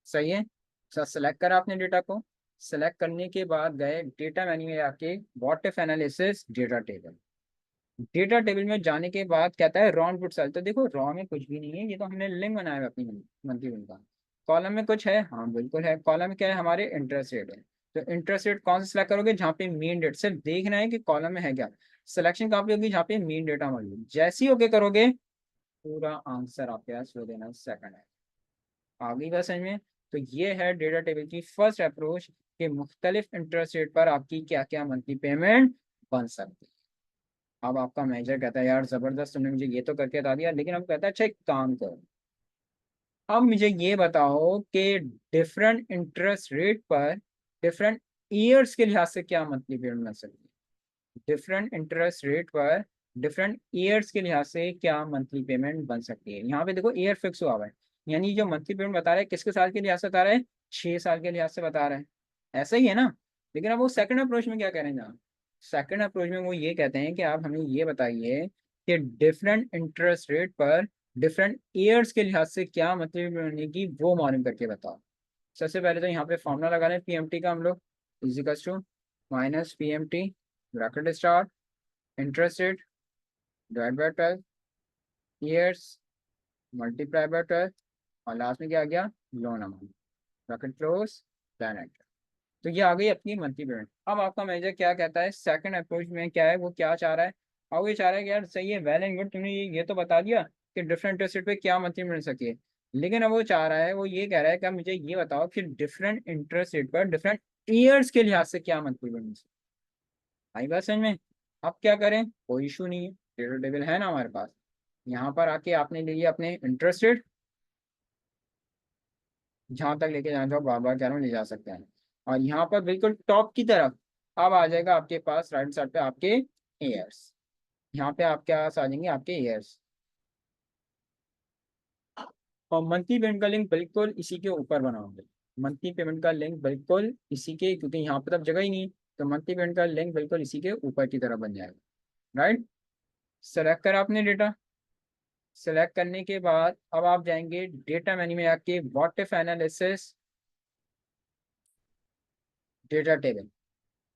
सही है, सर सेलेक्ट करा आपने डेटा को, सेलेक्ट करने के बाद गए डेटा मेन्यू में आके what if analysis data table, data table में जाने के बाद कहता है रॉ इनपुट सेल। तो देखो रॉ में कुछ भी नहीं है, ये तो हमने लिंक बनाया है अपनी मंथली पेमेंट का। कॉलम में कुछ है, हाँ बिल्कुल है, कॉलम में क्या है, हमारे इंटरेस्ट रेट है। तो इंटरेस्ट रेट कौन सा सिलेक्ट करोगे, जहाँ पे मेन डेट, सिर्फ देखना है कि कॉलम में है क्या। सिलेक्शन कहाँ पे होगी, जहाँ पे मेन डेटा मौजूद, जैसे ही ओके करोगे पूरा आंसर आपके पास विद इन सेकंड है। आ गई बात समझ में। तो ये है डेटा टेबल की फर्स्ट अप्रोच, कि मुख्तलिफ इंटरेस्ट रेट पर आपकी क्या क्या मंथली पेमेंट बन सकती है। अब आपका मैनेजर कहता है यार जबरदस्त, तुमने मुझे ये तो करके बता दिया, लेकिन अब कहता है अच्छा एक काम करो, अब मुझे ये बताओ कि डिफरेंट इंटरेस्ट रेट पर डिफरेंट ईयर्स के लिहाज से क्या मंथली पेमेंट बन सकती है। डिफरेंट इंटरेस्ट रेट पर डिफरेंट ईयर्स के लिहाज से क्या मंथली पेमेंट बन सकती है। यहाँ पे देखो ईयर फिक्स हुआ हुआ है, यानी जो मंथली पेमेंट बता रहा है किसके साल के लिहाज से बता रहा है, 6 साल के लिहाज से बता रहा है। ऐसा ही है ना। लेकिन अब वो सेकंड अप्रोच में क्या कह रहे हैं जहाँ, सेकंड अप्रोच में वो ये कहते हैं कि आप हमें ये बताइए कि डिफरेंट इंटरेस्ट रेट पर डिफरेंट ईयर्स के लिहाज से क्या मतलब बनेगी, वो मालूम करके बताओ। सबसे पहले तो यहाँ पे फॉर्मूला लगा लें पीएमटी का हम लोग, equals to minus PMT bracket star interest rate divide by 12 years multiply by 12 और लास्ट में क्या आ गया loan amount bracket close plan. तो ये आ गई अपनी मंथली पेमेंट। अब आपका मैनेजर क्या कहता है सेकंड अप्रोच में, क्या है वो क्या चाह रहा है। और वो चाह रहा है कि यार सही है, वेल एंड गुड, तुमने ये तो बता दिया कि डिफरेंट इंटरेस्ट रेट पे क्या मंथली मिल सके, लेकिन अब वो चाह रहा है, वो ये कह रहा है कि अब मुझे ये बताओ कि डिफरेंट इंटरेस्ट रेट पर डिफरेंट ईयर्स के लिहाज से क्या मंथली पेमेंट मिल सके। आई बात समझ में। अब क्या करें, कोई इशू नहीं है, डेटा टेबल है ना हमारे पास। यहाँ पर आके आपने लिए अपने इंटरेस्ट रेट, जहाँ तक लेके जाना चाहो बार बार कह रहा हूँ ले जा सकते हैं। और यहाँ पर बिल्कुल टॉप की तरफ अब आ जाएगा आपके पास राइट साइड पे आपके ईयर्स। यहाँ पे आपके पास आ जाएंगे आपके ईयर्स, और मंथली पेमेंट का लिंक बिल्कुल इसी के ऊपर बनाओगे। मंथली पेमेंट का लिंक बिल्कुल इसी के, क्योंकि यहाँ पर तब जगह ही नहीं, तो मंथली पेमेंट का लिंक बिल्कुल इसी के ऊपर की तरफ बन जाएगा। राइट, सेलेक्ट करा आपने डेटा। सेलेक्ट करने के बाद अब आप जाएंगे डेटा मेन्यू में आके what if analysis data table.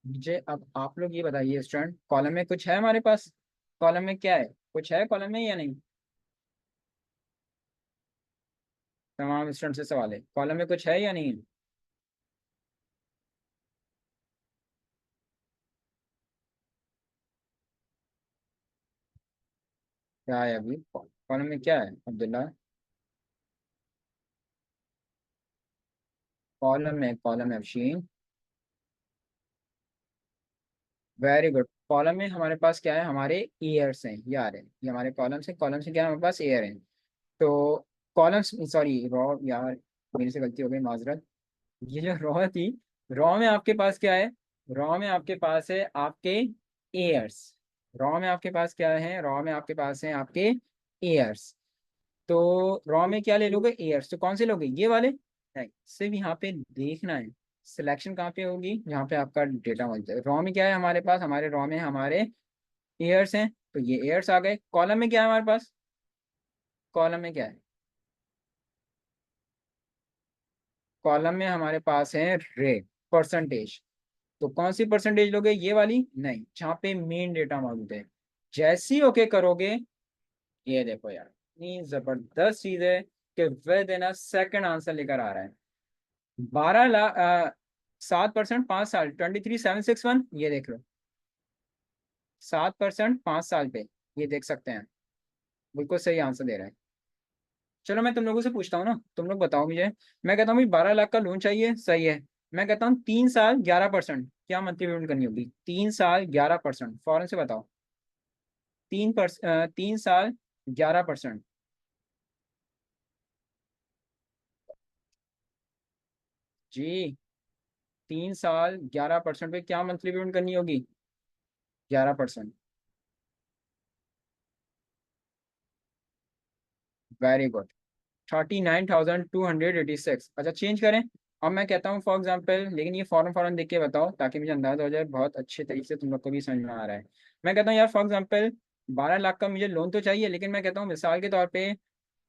मुझे अब आप लोग ये बताइए स्टूडेंट, कॉलम में कुछ है हमारे पास, कॉलम में क्या है, कुछ है कॉलम में या नहीं। तमाम स्टूडेंट से सवाल है, कॉलम में कुछ है या नहीं है। क्या है अभी कॉलम में क्या है अब्दुल्ला। कॉलम में अफशीन, वेरी गुड। कॉलम में हमारे पास क्या है, हमारे ईयर्स हैं, ये आ रहे हैं, ये हमारे कॉलम से क्या है हमारे पास ईयर है। तो कॉलम्स, सॉरी रॉ यार, मेरे से गलती हो गई, माजरत। ये जो रॉ थी, रॉ में आपके पास क्या है, रॉ में आपके पास है आपके ईयर्स। रॉ में आपके पास क्या है, रॉ में आपके पास है आपके ईयर्स। तो रॉ में क्या ले लोगे, ईयर्स, तो कौन से लोगे, ये वाले नहीं, सिर्फ यहाँ पे देखना है। सिलेक्शन कहाँ पे होगी, जहाँ पे आपका डेटा मौजूद है। रॉ में क्या है हमारे पास, हमारे रॉ में हमारे ईयर्स हैं, तो ये ईयर्स आ गए। कॉलम में क्या है हमारे पास, कॉलम में क्या है, कॉलम में हमारे पास है रेट, परसेंटेज। तो कौन सी परसेंटेज लोगे, ये वाली नहीं, जहाँ पे मेन डेटा मौजूद है। जैसे ही ओके करोगे, ये देखो यार, इतनी जबरदस्त चीज है कि विद इन सेकंड आंसर लेकर आ रहा है। 12 लाख 7% 5 साल 23,761, ये देख लो, 7% 5 साल पे, ये देख सकते हैं, बिल्कुल सही आंसर दे रहा है। चलो मैं तुम लोगों से पूछता हूँ ना, तुम लोग बताओ मुझे। मैं कहता हूँ भाई 12 लाख का लोन चाहिए, सही है। मैं कहता हूँ 3 साल 11%, क्या मंथली पेमेंट करनी होगी, 3 साल 11%, फौरन से बताओ। 3 साल 11%। जी, 3 साल 11% पे क्या मंथली पेमेंट करनी होगी, 11%। Very good, 39,286। अच्छा चेंज करें। अब मैं कहता हूँ फॉर एग्जाम्पल, लेकिन ये फॉरन फॉरन देख के बताओ ताकि मुझे अंदाजा हो जाए बहुत अच्छे तरीके से, तुम लोग को भी समझ में आ रहा है। मैं कहता हूँ यार फॉर एग्जाम्पल 12 लाख का मुझे लोन तो चाहिए, लेकिन मैं कहता हूँ मिसाल के तौर पे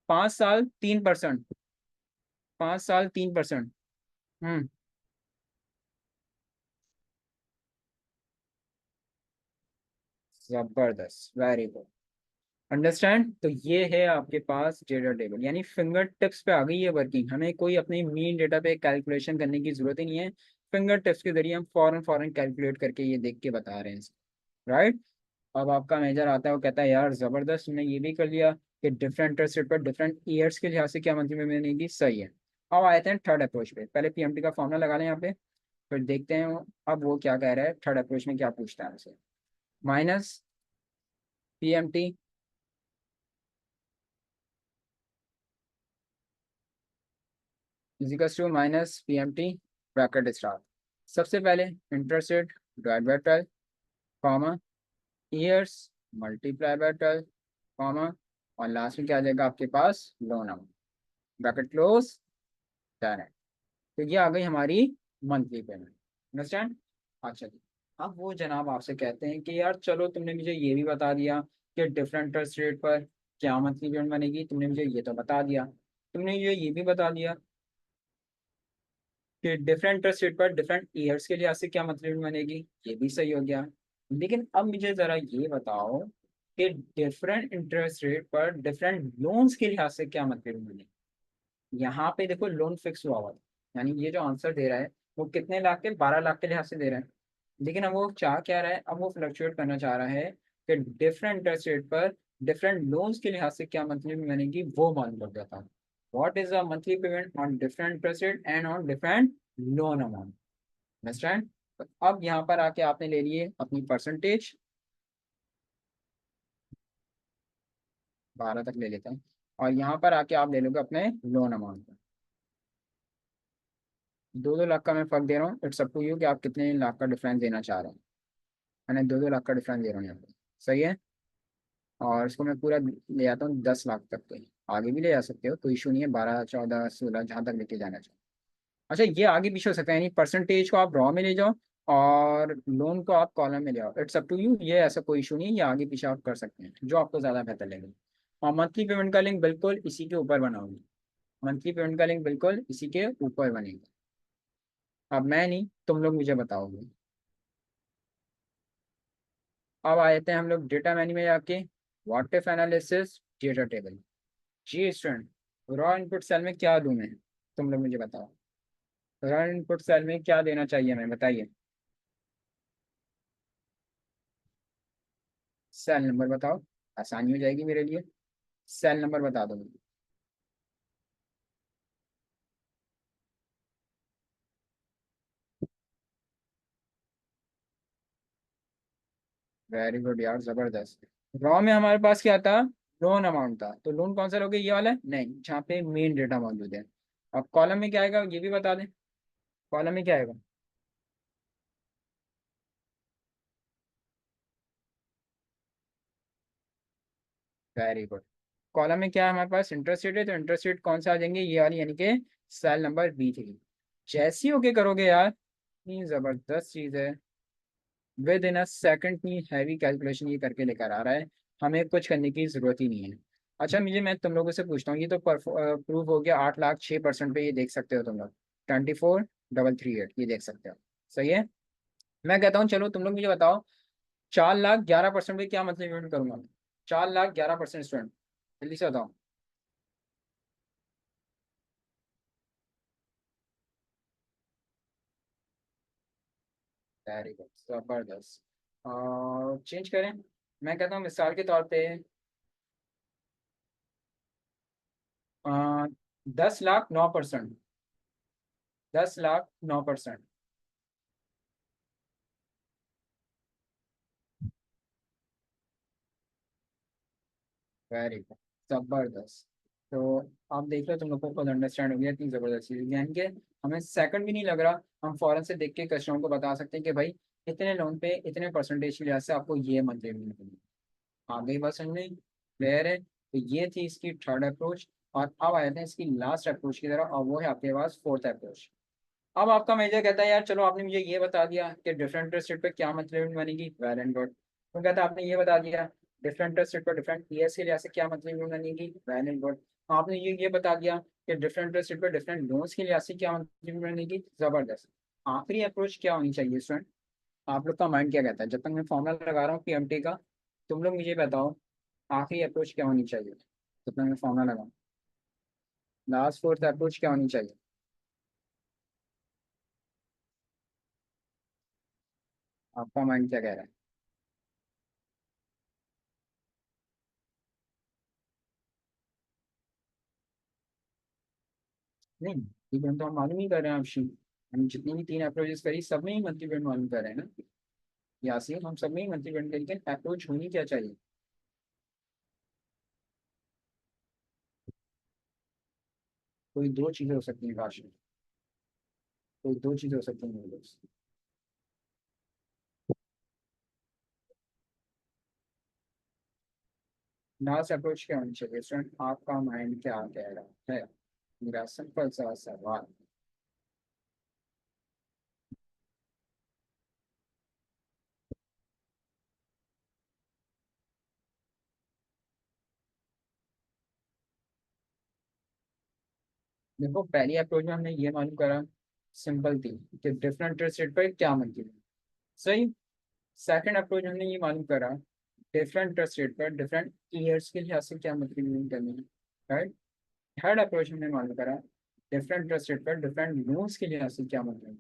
5 साल 3%, 5 साल 3%। हम्म, जबरदस्त, वेरी गुड। अंडरस्टैंड। तो ये है आपके पास डेटा टेबल, यानी फिंगर टिप्स पे आ गई है वर्किंग, हमें कोई अपने मेन डेटा पे कैलकुलेशन करने की जरूरत ही नहीं है। फिंगर टिप्स के जरिए हम फौरन फौरन कैलकुलेट करके ये देख के बता रहे हैं, राइट। अब आपका मैनेजर आता है, वो कहता है यार जबरदस्त, तुमने ये भी कर लिया कि डिफरेंट इंटरेस्ट रेट पर डिफरेंट ईयर्स के लिहाज से क्या मंथली पेमेंट मिलेगी, सही है। अब आए थे थर्ड अप्रोच पे, पहले पीएमटी का फॉर्मूला लगा लें यहाँ पे, फिर देखते हैं अब वो क्या कह रहा है, थर्ड अप्रोच में क्या पूछता है हमसे। Minus PMT equals to minus PMT bracket start. सबसे पहले interest rate divide by 12 comma years multiply by 12 comma, और लास्ट में क्या आ जाएगा आपके पास loan amount bracket close, done है। तो ये आ गई हमारी मंथली पेमेंट। अंडरस्टैंड। अच्छा जी। अब वो जनाब आपसे कहते हैं कि यार चलो तुमने मुझे ये भी बता दिया कि डिफरेंट इंटरेस्ट रेट पर क्या मंथली पेमेंट बनेगी, तुमने मुझे ये तो बता दिया, तुमने ये भी बता दिया कि डिफरेंट इंटरेस्ट रेट पर डिफरेंट ईयर्स के लिहाज से क्या मंथली पेमेंट बनेगी, ये भी सही हो गया। लेकिन अब मुझे जरा ये बताओ कि डिफरेंट इंटरेस्ट रेट पर डिफरेंट लोन्स के लिहाज से क्या मंथली पेमेंट बनेगी। यहाँ पे देखो लोन फिक्स हुआ हुआ है, यानी ये जो आंसर दे रहा है वो कितने लाख के, 12 लाख के लिहाज से दे रहा है। लेकिन अब वो चाह क्या रहा है, अब वो फ्लक्चुएट करना चाह रहा है कि डिफरेंट इंटरेस्ट रेट पर डिफरेंट लोन्स के लिहाज से क्या मंथली पेमेंट बनेगी, वो मालूम कर देता हूँ। What is the monthly payment on different interest rate and on different loan amount. Understand. तो अब यहाँ पर आके आपने ले लिए अपनी परसेंटेज, 12 तक ले लेते हैं, और यहाँ पर आके आप ले लोगे अपने लोन अमाउंट। 2-2 लाख का मैं फर्क दे रहा हूँ, इट्स अप टू यू कि आप कितने लाख का डिफरेंस देना चाह रहे हैं। मैंने 2-2 लाख का डिफरेंस दे रहा हूँ यहाँ पे। सही है। और इसको मैं पूरा ले आता हूँ 10 लाख तक के। आगे भी ले जा सकते हो, कोई इशू नहीं है, 12, 14, 16 जहाँ तक लेके जाना चाहिए। अच्छा, ये आगे पीछे हो सकता है, यानी परसेंटेज को आप रॉ में ले जाओ और लोन को आप कॉलम में ले आओ, इट्स अप टू यू, ये ऐसा कोई इशू नहीं है, ये आगे पीछे आप कर सकते हैं जो आपको ज़्यादा बेहतर लगे। और मंथली पेमेंट का लिंक बिल्कुल इसी के ऊपर बनाओगे। मंथली पेमेंट का लिंक बिल्कुल इसी के ऊपर बनेगा। अब मैं नहीं, तुम लोग मुझे बताओगे। अब आ जाते हैं हम लोग डेटा मेन्यू में जाके, what if analysis, data table. जी स्टूडेंट, रॉ इनपुट सेल में क्या दूं मैं, तुम लोग मुझे बताओ। रॉ इनपुट सेल में क्या देना चाहिए मैं, बताइए। सेल नंबर बताओ, आसानी हो जाएगी मेरे लिए। सेल नंबर बता दो मुझे। वेरी गुड यार, जबरदस्त। रॉ में हमारे पास क्या था, लोन अमाउंट था, तो लोन कौन सा लोगे, ये वाला है? नहीं, जहाँ पे मेन डेटा मौजूद है। अब कॉलम में क्या आएगा ये भी बता दें। कॉलम में क्या आएगा। Very good. कॉलम में क्या है हमारे पास, इंटरेस्ट रेट है, तो इंटरेस्ट रेट कौन सा आ जाएंगे, ये वाली, यानी कि सेल नंबर B3। जैसी ओके करोगे यार, इतनी जबरदस्त चीज है, विद इन अ सेकंड इतनी हैवी कैलकुलेशन ये करके लेकर आ रहा है, हमें कुछ करने की जरूरत ही नहीं है। अच्छा, मैं तुम लोगों से पूछता हूँ, ये तो प्रूव हो गया, 8 लाख 6% पे, ये देख सकते हो तुम लोग, 24,338 ये देख सकते हो। सही है। मैं कहता हूँ चलो तुम लोग मुझे बताओ, 4,11% पे क्या मतलब इवेंट करूंगा मैं। 4,11% स्टूडेंट, जल्दी से बताओ। वेरी गुड, जबरदस्त। चेंज करें, मैं कहता हूँ मिसाल के तौर पे 10,09%। 10,09%। वेरी गुड, जबरदस्त। तो आप देख लो, तुम लोग को खुद अंडरस्टैंड हो गया इतनी जबरदस्त चीज, यानी कि हमें सेकंड भी नहीं लग रहा, हम फौरन से देख के कस्टमर को बता सकते हैं कि भाई इतने लोन पे इतने परसेंटेज की लिहाज से आपको ये मंथली मिलेगी। आ गई बात समझ में, क्लियर है। तो ये थी इसकी थर्ड अप्रोच। और अब आए थे इसकी लास्ट अप्रोच की तरफ, और वो है आपके पास फोर्थ अप्रोच। अब आपका मैनेजर कहता है यार चलो आपने मुझे ये बता दिया कि डिफरेंट इंटरेस्ट रेट पे क्या मंथली पेमेंट बनेगी, वेल एंड गुड। तो कहता है आपने ये बता दिया डिफरेंट इंटरेस्ट रेट पर डिफरेंट ईयर्स के लिहाज से क्या मंथली पेमेंट बनेगी, वेल एंड गुड। आपने ये बता दिया कि डिफरेंट इंटरेस्ट रेट पर डिफरेंट लोन्स के लिहाज से क्या मंथली पेमेंट बनेगी, जबरदस्त। आखिरी अप्रोच क्या होनी चाहिए स्टूडेंट, आप लोग का माइंड क्या कहता है, जब तक मैं फॉर्मूला लगा रहा हूँ PMT का, तुम लोग मुझे बताओ आखिरी अप्रोच क्या होनी चाहिए, जब तक मैं फॉर्मूला लगाऊँ। लास्ट फोर्थ अप्रोच क्या होनी चाहिए। आपका माइंड क्या कह रहा है। नहीं, मंथली पेमेंट तो हम मालूम ही कर रहे हैं आपशी, हम जितनी भी 3 अप्रोचेस करी सब में ही मंथली पेमेंट मालूम कर रहे हैं ना। यासीन, हम सब में ही मंथली पेमेंट करी, लेकिन अप्रोच होनी क्या चाहिए। कोई दो चीजें हो सकती हैं काश, कोई दो चीजें हो सकती हैं मेरे दोस्त। लास्ट अप्रोच क्या होनी चाहिए स्टूडेंट, आपका माइंड क्या कह रहा है, मेरा सिंपल सा सवाल। देखो, पहली अप्रोच में हमने ये मालूम करा सिंपल थी कि डिफरेंट इंटरेस्ट रेट पर क्या मंथली पेमेंट। सही। सेकंड अप्रोच हमने ये मालूम करा डिफरेंट इंटरेस्ट रेट पर डिफरेंट ईयर्स के लिहाज से क्या मंथली पेमेंट करनी है, राइट। थर्ड अप्रोच हमने मालूम करा डिफरेंट इंटरेस्ट रेट पर डिफरेंट लोन्स के लिहाज से क्या मंथली।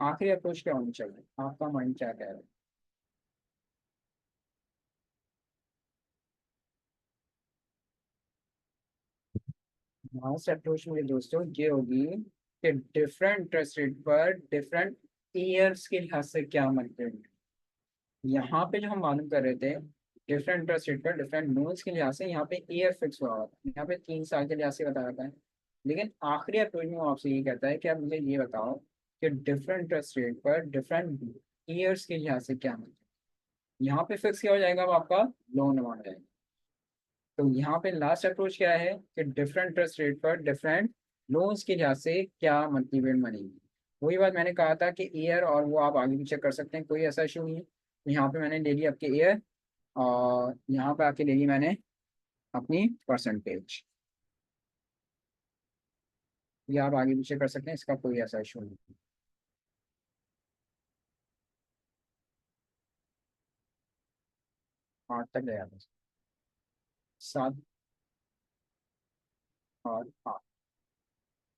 आखिरी अप्रोच क्या होनी चाहिए, आपका माइंड क्या कह रहा है। लास्ट अप्रोच मेरे दोस्तों ये होगी कि डिफरेंट इंटरेस्ट रेट पर डिफरेंट ईयर्स के लिहाज से क्या मंथली। यहाँ पे जो हम मालूम कर रहे थे डिफरेंट इंटरेस्ट रेट पर डिफरेंट लोन्स के लिहाज से, यहाँ पे ईयर फिक्स हुआ हुआ था, यहाँ पे 3 साल के लिहाज से बता रहा था। लेकिन आखिरी अप्रोच में वो आपसे ये कहता है कि आप मुझे ये बताओ कि डिफरेंट इंटरेस्ट रेट पर डिफरेंट ईयर्स के लिहाज से क्या मतलब। यहाँ पे फिक्स क्या हो जाएगा, अब आपका लोन अमाउंट है। तो यहाँ पे लास्ट अप्रोच क्या है कि डिफरेंट इंटरेस्ट रेट पर डिफरेंट लोन्स के लिहाज से क्या मंथली पेमेंट बनेगी। वही बात मैंने कहा था कि ईयर और वो आप आगे पीछे कर सकते हैं, कोई ऐसा इशू नहीं है। तो यहाँ पे मैंने ले लिया आपके ईयर, और यहाँ पे आके ले ली मैंने अपनी परसेंटेज। ये आप आगे पीछे कर सकते हैं, इसका कोई ऐसा इशू नहीं। 8 तक गया बस। 7 और 8।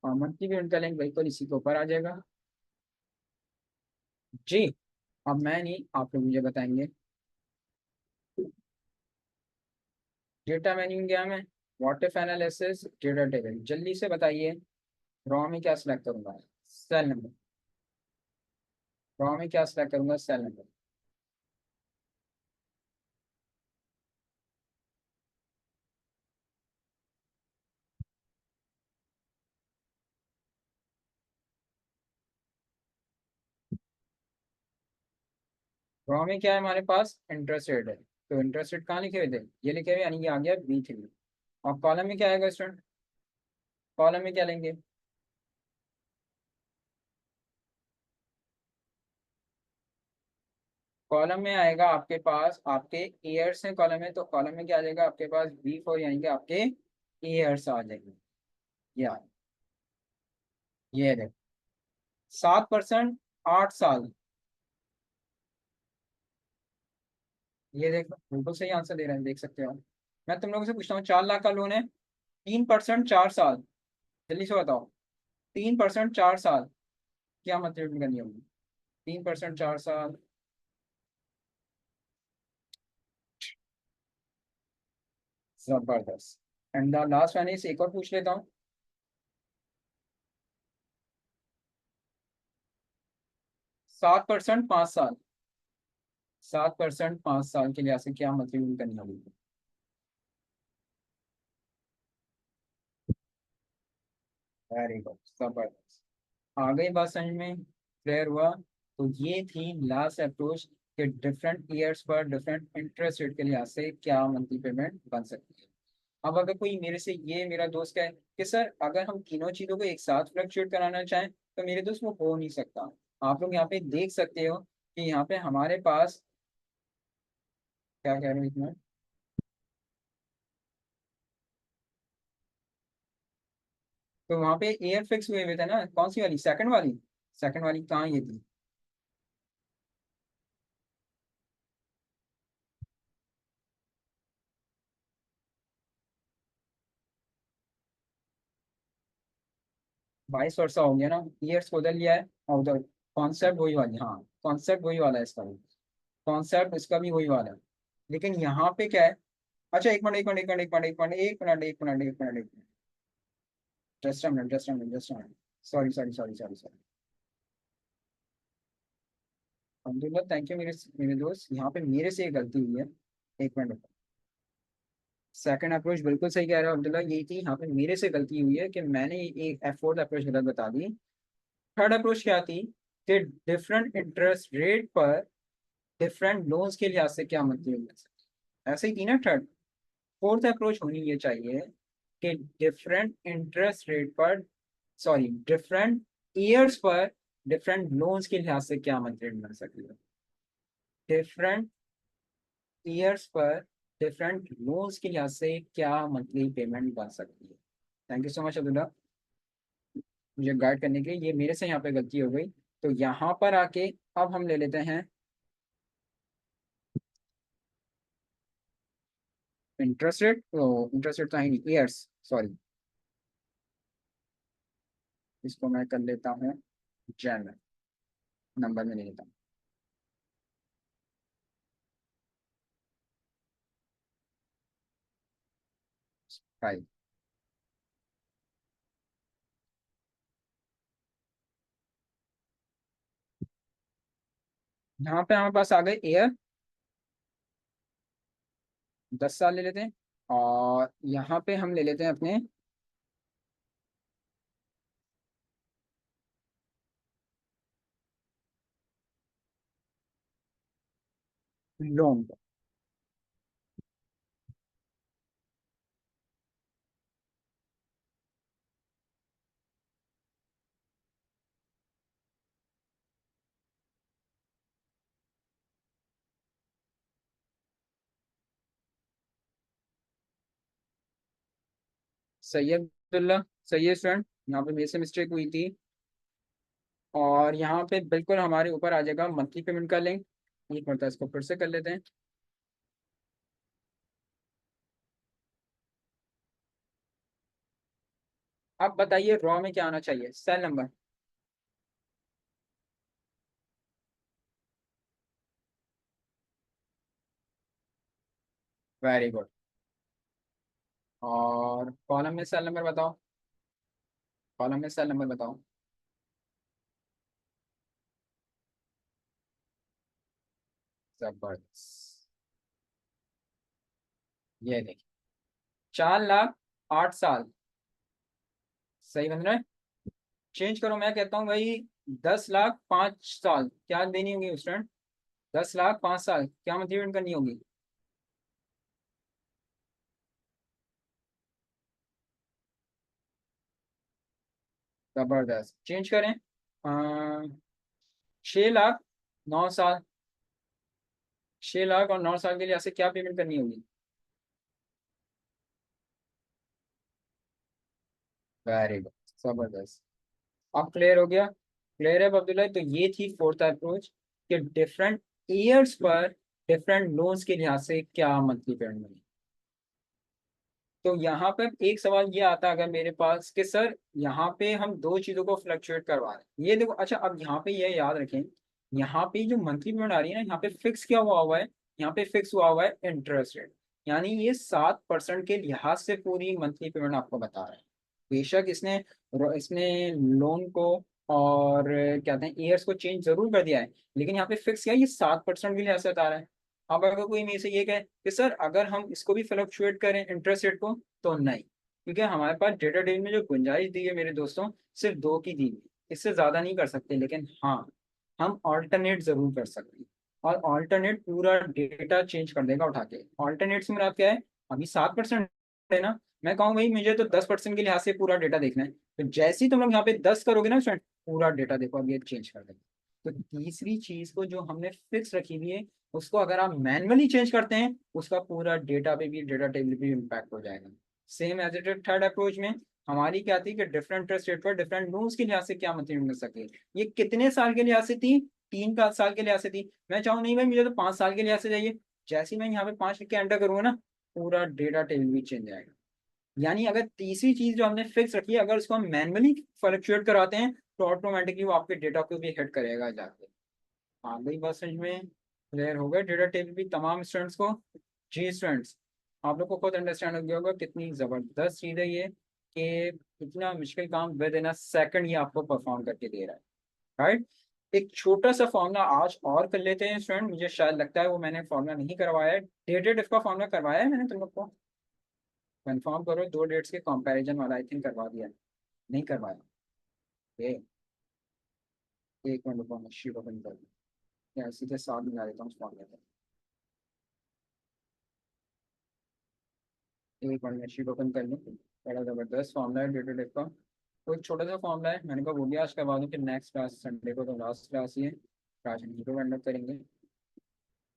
और मंथली पेमेंट का लिंक बिल्कुल इसी के ऊपर आ जाएगा। जी। अब मैं नहीं, आप लोग मुझे बताएंगे। डेटा मेन्यू गया मैं, what if analysis data table, जल्दी से बताइए। रॉ में क्या सिलेक्ट करूंगा, सेल नंबर। रॉ में क्या सिलेक्ट करूंगा, सेल नंबर। रॉ में क्या है हमारे पास, इंटरेस्ट रेट है। तो इंटरेस्ट रेट कहाँ लिखे हुए थे, ये लिखे हुए, यानी ये आ गया B3। और कॉलम में क्या आएगा स्टूडेंट, कॉलम में क्या लेंगे। कॉलम में आएगा आपके पास, आपके ईयर्स हैं कॉलम में, तो कॉलम में क्या आ जाएगा आपके पास B4, यानी कि आपके ईयर्स आ जाएंगे। या ये देखो 7%, 8 साल। ये देखो बिल्कुल सही आंसर दे रहे हैं, देख सकते हो। मैं तुम लोगों से पूछता हूँ, 4 लाख का लोन है, 3% 4 साल, जल्दी से बताओ। 3% 4 साल, क्या मतलब करनी होगी। 3% 4 साल। जबरदस्त। And the last one is, एक और पूछ लेता हूँ। 7% 5 साल, 7% 5 साल के लिए ऐसे क्या मतलब करनी होगी। वेरी गुड, जबरदस्त। आ गई बात समझ में, क्लियर हुआ। तो ये थी लास्ट अप्रोच कि डिफरेंट ईयर्स पर डिफरेंट इंटरेस्ट रेट के लिहाज से क्या मंथली पेमेंट बन सकती है। अब अगर कोई मेरे से, ये मेरा दोस्त कहे कि सर अगर हम तीनों चीज़ों को एक साथ फ्लक्चुएट कराना चाहें, तो मेरे दोस्त वो हो नहीं सकता। आप लोग यहाँ पे देख सकते हो कि यहाँ पे हमारे पास, क्या कह रहे हैं इसमें। तो वहाँ पे ईयर फिक्स हुए हुए थे ना, कौन सी वाली, सेकंड वाली। सेकंड वाली कहाँ ये थी। 22 वर्ष हो गया ना, ईयर्स बदल लिया है। और उधर कॉन्सेप्ट वही वाली, हाँ कॉन्सेप्ट वही वाला है इसका भी। कॉन्सेप्ट इसका भी वही वाला है। लेकिन यहाँ पे क्या है। अच्छा एक मिनट, एक मिनट, एक मिनट, एक मिनट, एक मिनट, एक मिनट, एक मिनट, एक मिनट, एक minute. Just a minute, just a minute, just a minute. Sorry sorry sorry sorry sorry. Abdullah thank you, मेरे मेरे दोस्त, यहाँ पे मेरे से एक गलती हुई है। एक मिनट। सेकंड अप्रोच बिल्कुल सही कह रहे हो अब्दुल्ला, यही थी, यहाँ पे मेरे से गलती हुई है कि मैंने एक फोर्थ अप्रोच गलत बता दी। थर्ड अप्रोच क्या थी कि डिफरेंट इंटरेस्ट रेट पर डिफरेंट लोन्स के लिहाज से क्या मतलब मिल सकती है, ऐसे ही थी ना थर्ड। फोर्थ अप्रोच होनी ये चाहिए कि डिफरेंट इंटरेस्ट रेट पर, सॉरी डिफरेंट ईयर्स पर डिफरेंट लोन्स के लिहाज से क्या मतलब मिल सकती है। डिफरेंट ईयर्स पर डिफरेंट लोन्स के लिहाज से क्या मंथली पेमेंट बन सकती है। Thank you so much Abdullah. मुझे गाइड करने के लिए। ये मेरे से यहाँ पे गलती हो गई। तो यहाँ पर आके अब हम ले लेते हैं इंटरेस्ट रेट। तो इंटरेस्ट रेट तो है नहीं, ईयर्स, सॉरी। इसको मैं कर लेता हूँ जैन, नंबर में ले लेता हूँ। फाइव। यहाँ पे हमारे पास आ गए ईयर, 10 साल ले लेते हैं। और यहाँ पे हम ले लेते हैं अपने लोन को। सही है अब्दुल्ला, सही है स्टूडेंट। यहाँ पे मेरे से मिस्टेक हुई थी। और यहाँ पे बिल्कुल हमारे ऊपर आ जाएगा मंथली पेमेंट का लिंक। एक मिनट इसको फिर से कर लेते हैं। अब बताइए रॉ में क्या आना चाहिए, सेल नंबर। Very good. और कॉलम में सेल नंबर बताओ, कॉलम में सेल नंबर बताओ। जबरदस्त। ये देखिए, 4 लाख 8 साल। सही बन रहा है। चेंज करो, मैं कहता हूँ भाई 10 लाख 5 साल क्या देनी होगी स्टूडेंट। 10 लाख 5 साल क्या मतलब करनी होगी। जबरदस्त, चेंज करें। 6 लाख 9 साल। 6 लाख और 9 साल के लिए ऐसे क्या पेमेंट करनी होगी। वेरी गुड, जबरदस्त। अब क्लियर हो गया। क्लियर है अब्दुल्ला। तो ये थी फोर्थ अप्रोच कि डिफरेंट ईयर्स पर डिफरेंट लोन्स के लिहाज से क्या मंथली पेमेंट बनी। तो यहाँ पे एक सवाल ये आता है अगर मेरे पास कि सर यहाँ पे हम दो चीजों को फ्लक्चुएट करवा रहे हैं, ये देखो। अच्छा, अब यहाँ पे ये याद रखें, यहाँ पे जो मंथली पेमेंट आ रही है ना, यहाँ पे फिक्स क्या हुआ है। यहाँ पे फिक्स हुआ है इंटरेस्ट रेट। यानी ये 7% के लिहाज से पूरी मंथली पेमेंट आपको बता रहा है। बेशक इसने इसने लोन को और क्या कहते हैं ईयर्स को चेंज जरूर कर दिया है, लेकिन यहाँ पे फिक्स क्या है, ये 7% के लिहाज से बता रहा है। अब अगर कोई मेरे से ये कहे कि सर अगर हम इसको भी फ्लक्चुएट करें इंटरेस्ट रेट को, तो नहीं, क्योंकि हमारे पास डेटा डेल में जो गुंजाइश दी है मेरे दोस्तों, सिर्फ दो की दी है। इससे ज्यादा नहीं कर सकते, लेकिन हाँ, हम ऑल्टरनेट जरूर कर सकते हैं। और ऑल्टरनेट पूरा डेटा चेंज कर देगा उठा के। ऑल्टरनेट से मेरा क्या है, अभी 7% है ना, मैं कहूँ भाई मुझे तो 10% के लिहाज से पूरा डेटा देखना है। तो जैसे ही तुम लोग यहाँ पे 10 करोगे ना फ्रेंड, पूरा डेटा देखो अब ये चेंज कर देगा। तो तीसरी चीज को जो हमने फिक्स रखी हुई है, उसको अगर आप मैनुअली चेंज करते हैं, उसका पूरा डेटा पे भी, डेटा टेबल पे भी इम्पैक्ट हो जाएगा। Same as it third approach में हमारी क्या थी कि डिफरेंट इंटरेस्ट रेट पर डिफरेंट लोन्स के लिहाज से क्या मतलब मिल सके। ये कितने साल के लिहाज से थी, 3 का साल के लिहाज से थी। मैं चाहूँ नहीं भाई मुझे तो 5 साल के लिहाज से चाहिए, जैसे ही मैं यहाँ पे 5 लिख के एंटर करूंगा ना, पूरा डेटा टेबल भी चेंज आएगा। यानी अगर तीसरी चीज जो हमने फिक्स रखी है, अगर उसको हम मैनुअली फ्लक्चुएट कराते हैं, तो ऑटोमेटिकली वो आपके डेटा को भी हिट करेगा जाके। आ गई बात समझ में। क्लियर हो गया डेटा टेबल भी तमाम स्टूडेंट्स को। जी स्टूडेंट्स, आप लोग को खुद अंडरस्टैंड हो गया होगा कितनी जबरदस्त चीज है ये, कि इतना मुश्किल काम विद इन अ सेकंड ये आपको परफॉर्म करके दे रहा है। राइट। एक छोटा सा फॉर्मूला आज और कर लेते हैं स्टूडेंट, मुझे शायद लगता है वो मैंने फॉर्मूला नहीं करवाया है। डेटेड इफ का फॉर्मूला करवाया है मैंने तुम लोग को। कंफर्म करो, दो डेट्स के कंपैरिजन वाला आई थिंक करवा दिया है। नहीं करवाया। ये एक मिनट रुको, मैं शीट ओपन कर लूँ। या सीधे साथ में ला देता हूँ फॉर्मूला। एक मिनट में शीट ओपन कर लूँ। बड़ा जबरदस्त फॉर्मूला है डेटा टाइप का। तो एक छोटा सा फॉर्मूला है, मैंने कहा वो भी आज करवा दूँ, फिर नेक्स्ट क्लास संडे को तो लास्ट क्लास ही है, तो आज हम हीरो एंड करेंगे।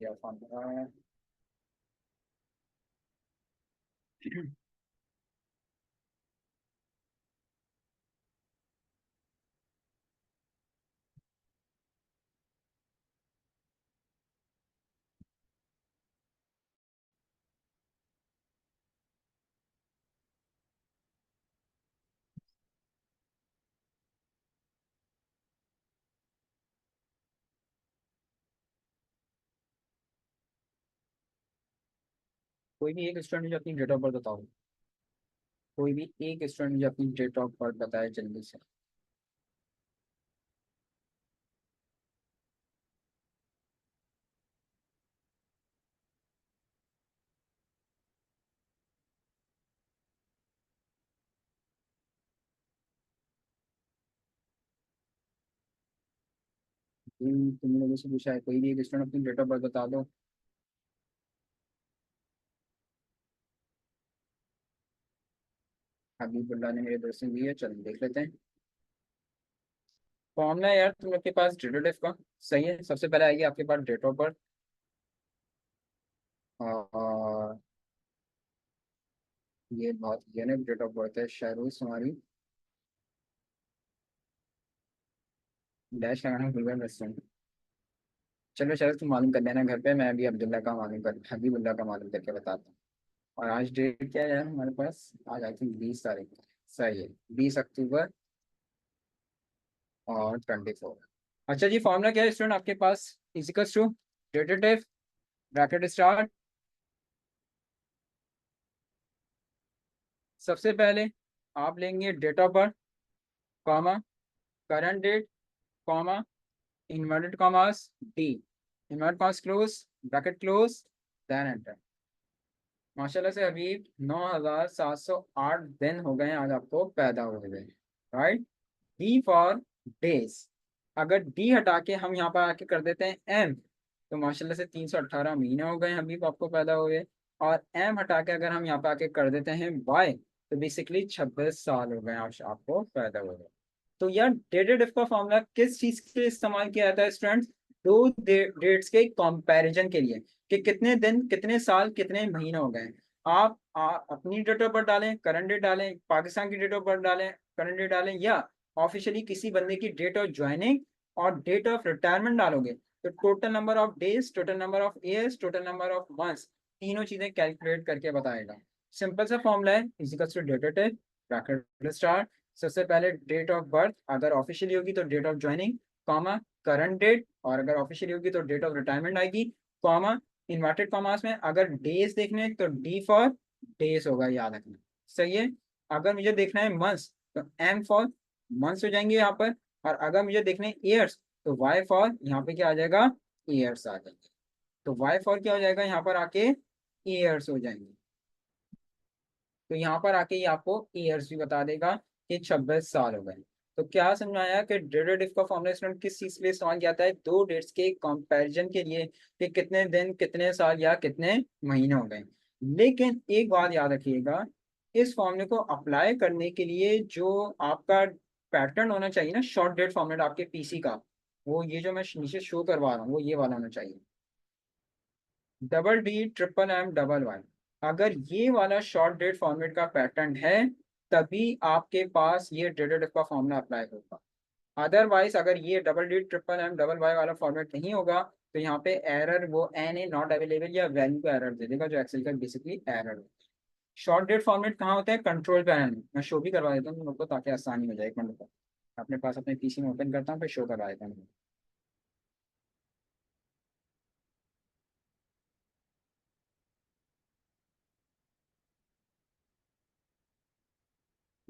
या फॉर्मूला है। कोई भी एक स्टूडेंट मुझे अपनी डेट ऑफ बर्थ बताओ। कोई भी एक स्टूडेंट मुझे अपनी डेट ऑफ बर्थ बताए जल्दी से। तुमने मुझसे पूछा है कोई भी एक स्टूडेंट अपनी डेट ऑफ बर्थ बता दो। हबीबुल्ला ने मेरे दोस्त ने दी है, चलो देख लेते हैं। फॉर्मूला है यार तुम लोग के पास डेट का। सही है, सबसे पहले आएगी आपके पास डेट ऑफ बर्थ। और ये बहुत यूनिक डेट ऑफ बर्थ है शायद तुम्हारी। डैश लगाना भूल गया वैसे। चलो शायद तुम मालूम कर लेना घर पे, मैं अभी अब्दुल्ला का मालूम कर हबीबुल्ला का मालूम करके बताता हूँ। और आज डेट क्या है यार हमारे पास, आज आई थिंक 20 तारीख। सही है, 20 अक्टूबर और 24। अच्छा जी, फॉर्मूला क्या है स्टूडेंट आपके पास? Equals to DATEDIF bracket start. सबसे पहले आप लेंगे date of birth, comma, current date, comma, inverted commas D, invert commas close, bracket close, then enter. माशाल्लाह से अभी 9,708 दिन हो गए हैं आज आपको पैदा हुए। राइट। D for days. अगर डी हटा के हम यहाँ पर आके कर देते हैं एम, तो माशाल्लाह से 318 महीने हो गए हैं अभी आपको पैदा हुए। और एम हटा के अगर हम यहाँ पे आके कर देते हैं वाई, तो बेसिकली 26 साल हो गए हैं आज आपको पैदा हुए। तो यार डेटेड इफ का फॉर्मूला किस चीज के लिए इस्तेमाल किया जाता है स्टूडेंट्स? दो डेट्स के कंपैरिजन के लिए, कि कितने दिन कितने साल कितने महीने हो गए। आप अपनी डेट ऑफ बर्थ डालें, करंट डेट डालें, पाकिस्तान की डेट ऑफ बर्थ डालें, करंट डेट डालें, या ऑफिशियली किसी बंदे की डेट ऑफ ज्वाइनिंग और डेट ऑफ रिटायरमेंट डालोगे, तो total number of days, total number of years, total number of months, तीनों चीजें कैलकुलेट करके बताएगा। सिंपल सा फॉर्मूला है, इजिकल्स टू डेटेटिव ब्रैकेट स्टार। सबसे पहले डेट ऑफ बर्थ अगर ऑफिशियली होगी तो date of joining, comma, current date, और अगर ऑफिशियली होगी तो डेट ऑफ रिटायरमेंट आएगी, कॉमा, इन्वर्टेड कॉमास में अगर डेज देखने हैं, तो डी फॉर डेज होगा, याद रखना। सही है। अगर मुझे देखना है मंथ्स, तो एम फॉर मंथ्स हो जाएंगे यहाँ पर। और अगर मुझे देखने हैं ईयर्स, तो वाई फॉर यहाँ पे क्या आ जाएगा, ईयर्स आ जाएंगे। तो वाई फॉर क्या हो जाएगा यहाँ पर आके, ईयर्स हो जाएंगे। तो यहाँ पर आके ये आपको ईयर्स भी बता देगा कि 26 साल हो गए। तो क्या समझाया कि डेरिवेटिव का फॉर्मूला स्टूडेंट किस चीज के लिए इस्तेमाल किया जाता है? दो डेट्स के कंपैरिजन के लिए, कि कितने दिन कितने साल या कितने महीने हो गए। लेकिन एक बात याद रखिएगा, इस फॉर्मूले को अप्लाई करने के लिए जो आपका पैटर्न होना चाहिए ना, शॉर्ट डेट फॉर्मेट आपके पीसी का, वो ये जो मैं नीचे शो करवा रहा हूँ वो ये वाला होना चाहिए, DDDMMY। अगर ये वाला शॉर्ट डेट फॉर्मेट का पैटर्न है, तभी आपके पास ये डेरिवेटिव का फॉर्मूला अप्लाई होगा। अदरवाइज अगर ये DDDMMY वाला फॉर्मेट नहीं होगा, तो यहाँ पे एरर वो एन ए नॉट अवेलेबल या वैल्यू का एरर दे देगा, जो एक्सेल का बेसिकली एरर है। शॉर्ट डेट फॉर्मेट कहाँ होता है? कंट्रोल पैनल में। मैं शो भी करवा देता हूँ तुम लोग को ताकि आसानी हो जाए। एक मिनट को अपने पास अपने पीसी में ओपन करता हूँ, फिर शो करवा देता हूँ।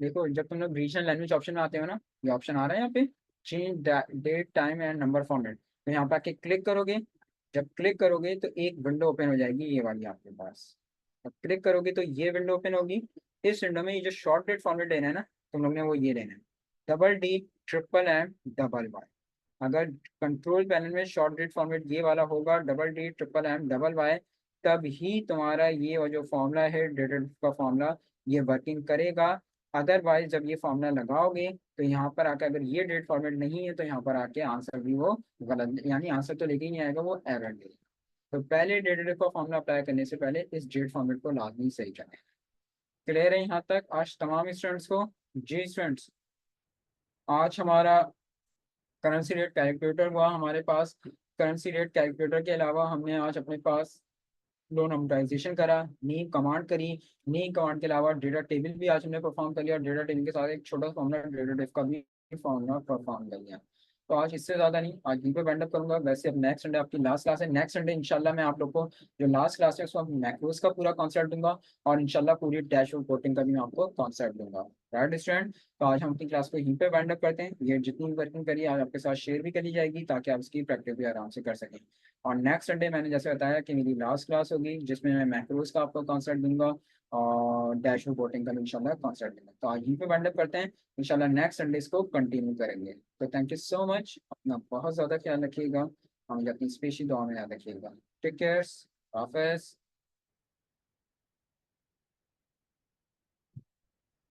देखो जब तुम लोग रीजनल लैंग्वेज ऑप्शन में आते हो ना, ये ऑप्शन आ रहा है यहाँ पे, change date time and number format, तो यहाँ पे आके क्लिक करोगे। जब क्लिक करोगे तो एक विंडो ओपन हो जाएगी ये वाली आपके पास। जब क्लिक करोगे तो ये विंडो ओपन होगी। इस विंडो में ये जो शॉर्ट डेट फॉर्मेट लेना है ना तुम लोग ने, वो ये लेना है, DDDMMY। अगर कंट्रोल पैनल में शॉर्ट डेट फॉर्मेट ये वाला होगा, DDDMMY, तब ही तुम्हारा ये वो जो फॉर्मूला है डेटेड का फॉर्मूला, ये वर्किंग करेगा। अदरवाइज जब ये फॉर्मूला लगाओगे तो यहाँ पर आकर अगर ये डेट फॉर्मेट नहीं है, तो यहाँ पर आके आंसर भी वो गलत, यानी आंसर तो लेके ही नहीं आएगा, वो एरर देगा। तो पहले डेटेड का फॉर्मूला अप्लाई करने से पहले इस डेट फॉर्मेट को लाजमी सही करें। क्लियर है यहाँ तक आज तमाम स्टूडेंट्स को? जी स्टूडेंट्स, आज हमारा करेंसी रेट कैलकुलेटर हुआ हमारे पास। करेंसी रेट कैलकुलेटर के अलावा हमने आज अपने पास लोन अमोर्टाइजेशन करा, नीव कमांड करी। नीव कमांड के अलावा डेटा टेबल भी आज हमने परफॉर्म कर लिया, और डेटा टेबल के साथ एक छोटा फॉर्मूला डेटा टाइप का भी फॉर्मूला परफॉर्म कर लिया। तो आज इससे ज़्यादा नहीं, आज यहीं पे वाइंड अप करूंगा। वैसे अब नेक्स्ट संडे आपकी लास्ट क्लास है, नेक्स्ट संडे इंशाल्लाह मैं आप लोग को जो लास्ट क्लास है उसमें मैक्रोस का पूरा कॉन्सेप्ट दूंगा, और इंशाल्लाह पूरी डैश रिपोर्टिंग का भी मैं आपको कॉन्सेप्ट दूंगा। राइट स्टूडेंट, तो आज हम अपनी क्लास को यहीं पे वाइंड अप करते हैं। ये जितनी वर्किंग करी आज आपके साथ शेयर भी करी जाएगी ताकि आप इसकी प्रैक्टिस भी आराम से कर सकें। और नेक्स्ट संडे मैंने जैसे बताया कि मेरी लास्ट क्लास होगी जिसमें मैं मैक्रोस का आपको कॉन्सेप्ट दूंगा और डैश रिपोर्टिंग का भी इंशाल्लाह कॉन्सेप्ट दूंगा। तो आज यहीं पे वाइंड अप करते हैं, इंशाल्लाह नेक्स्ट संडे इसको कंटिन्यू करेंगे। तो थैंक यू सो मच, अपना बहुत ज़्यादा ख्याल रखिएगा और मुझे अपनी स्पेशल दुआ में याद रखिएगा। टेक केयर, हाफिज़।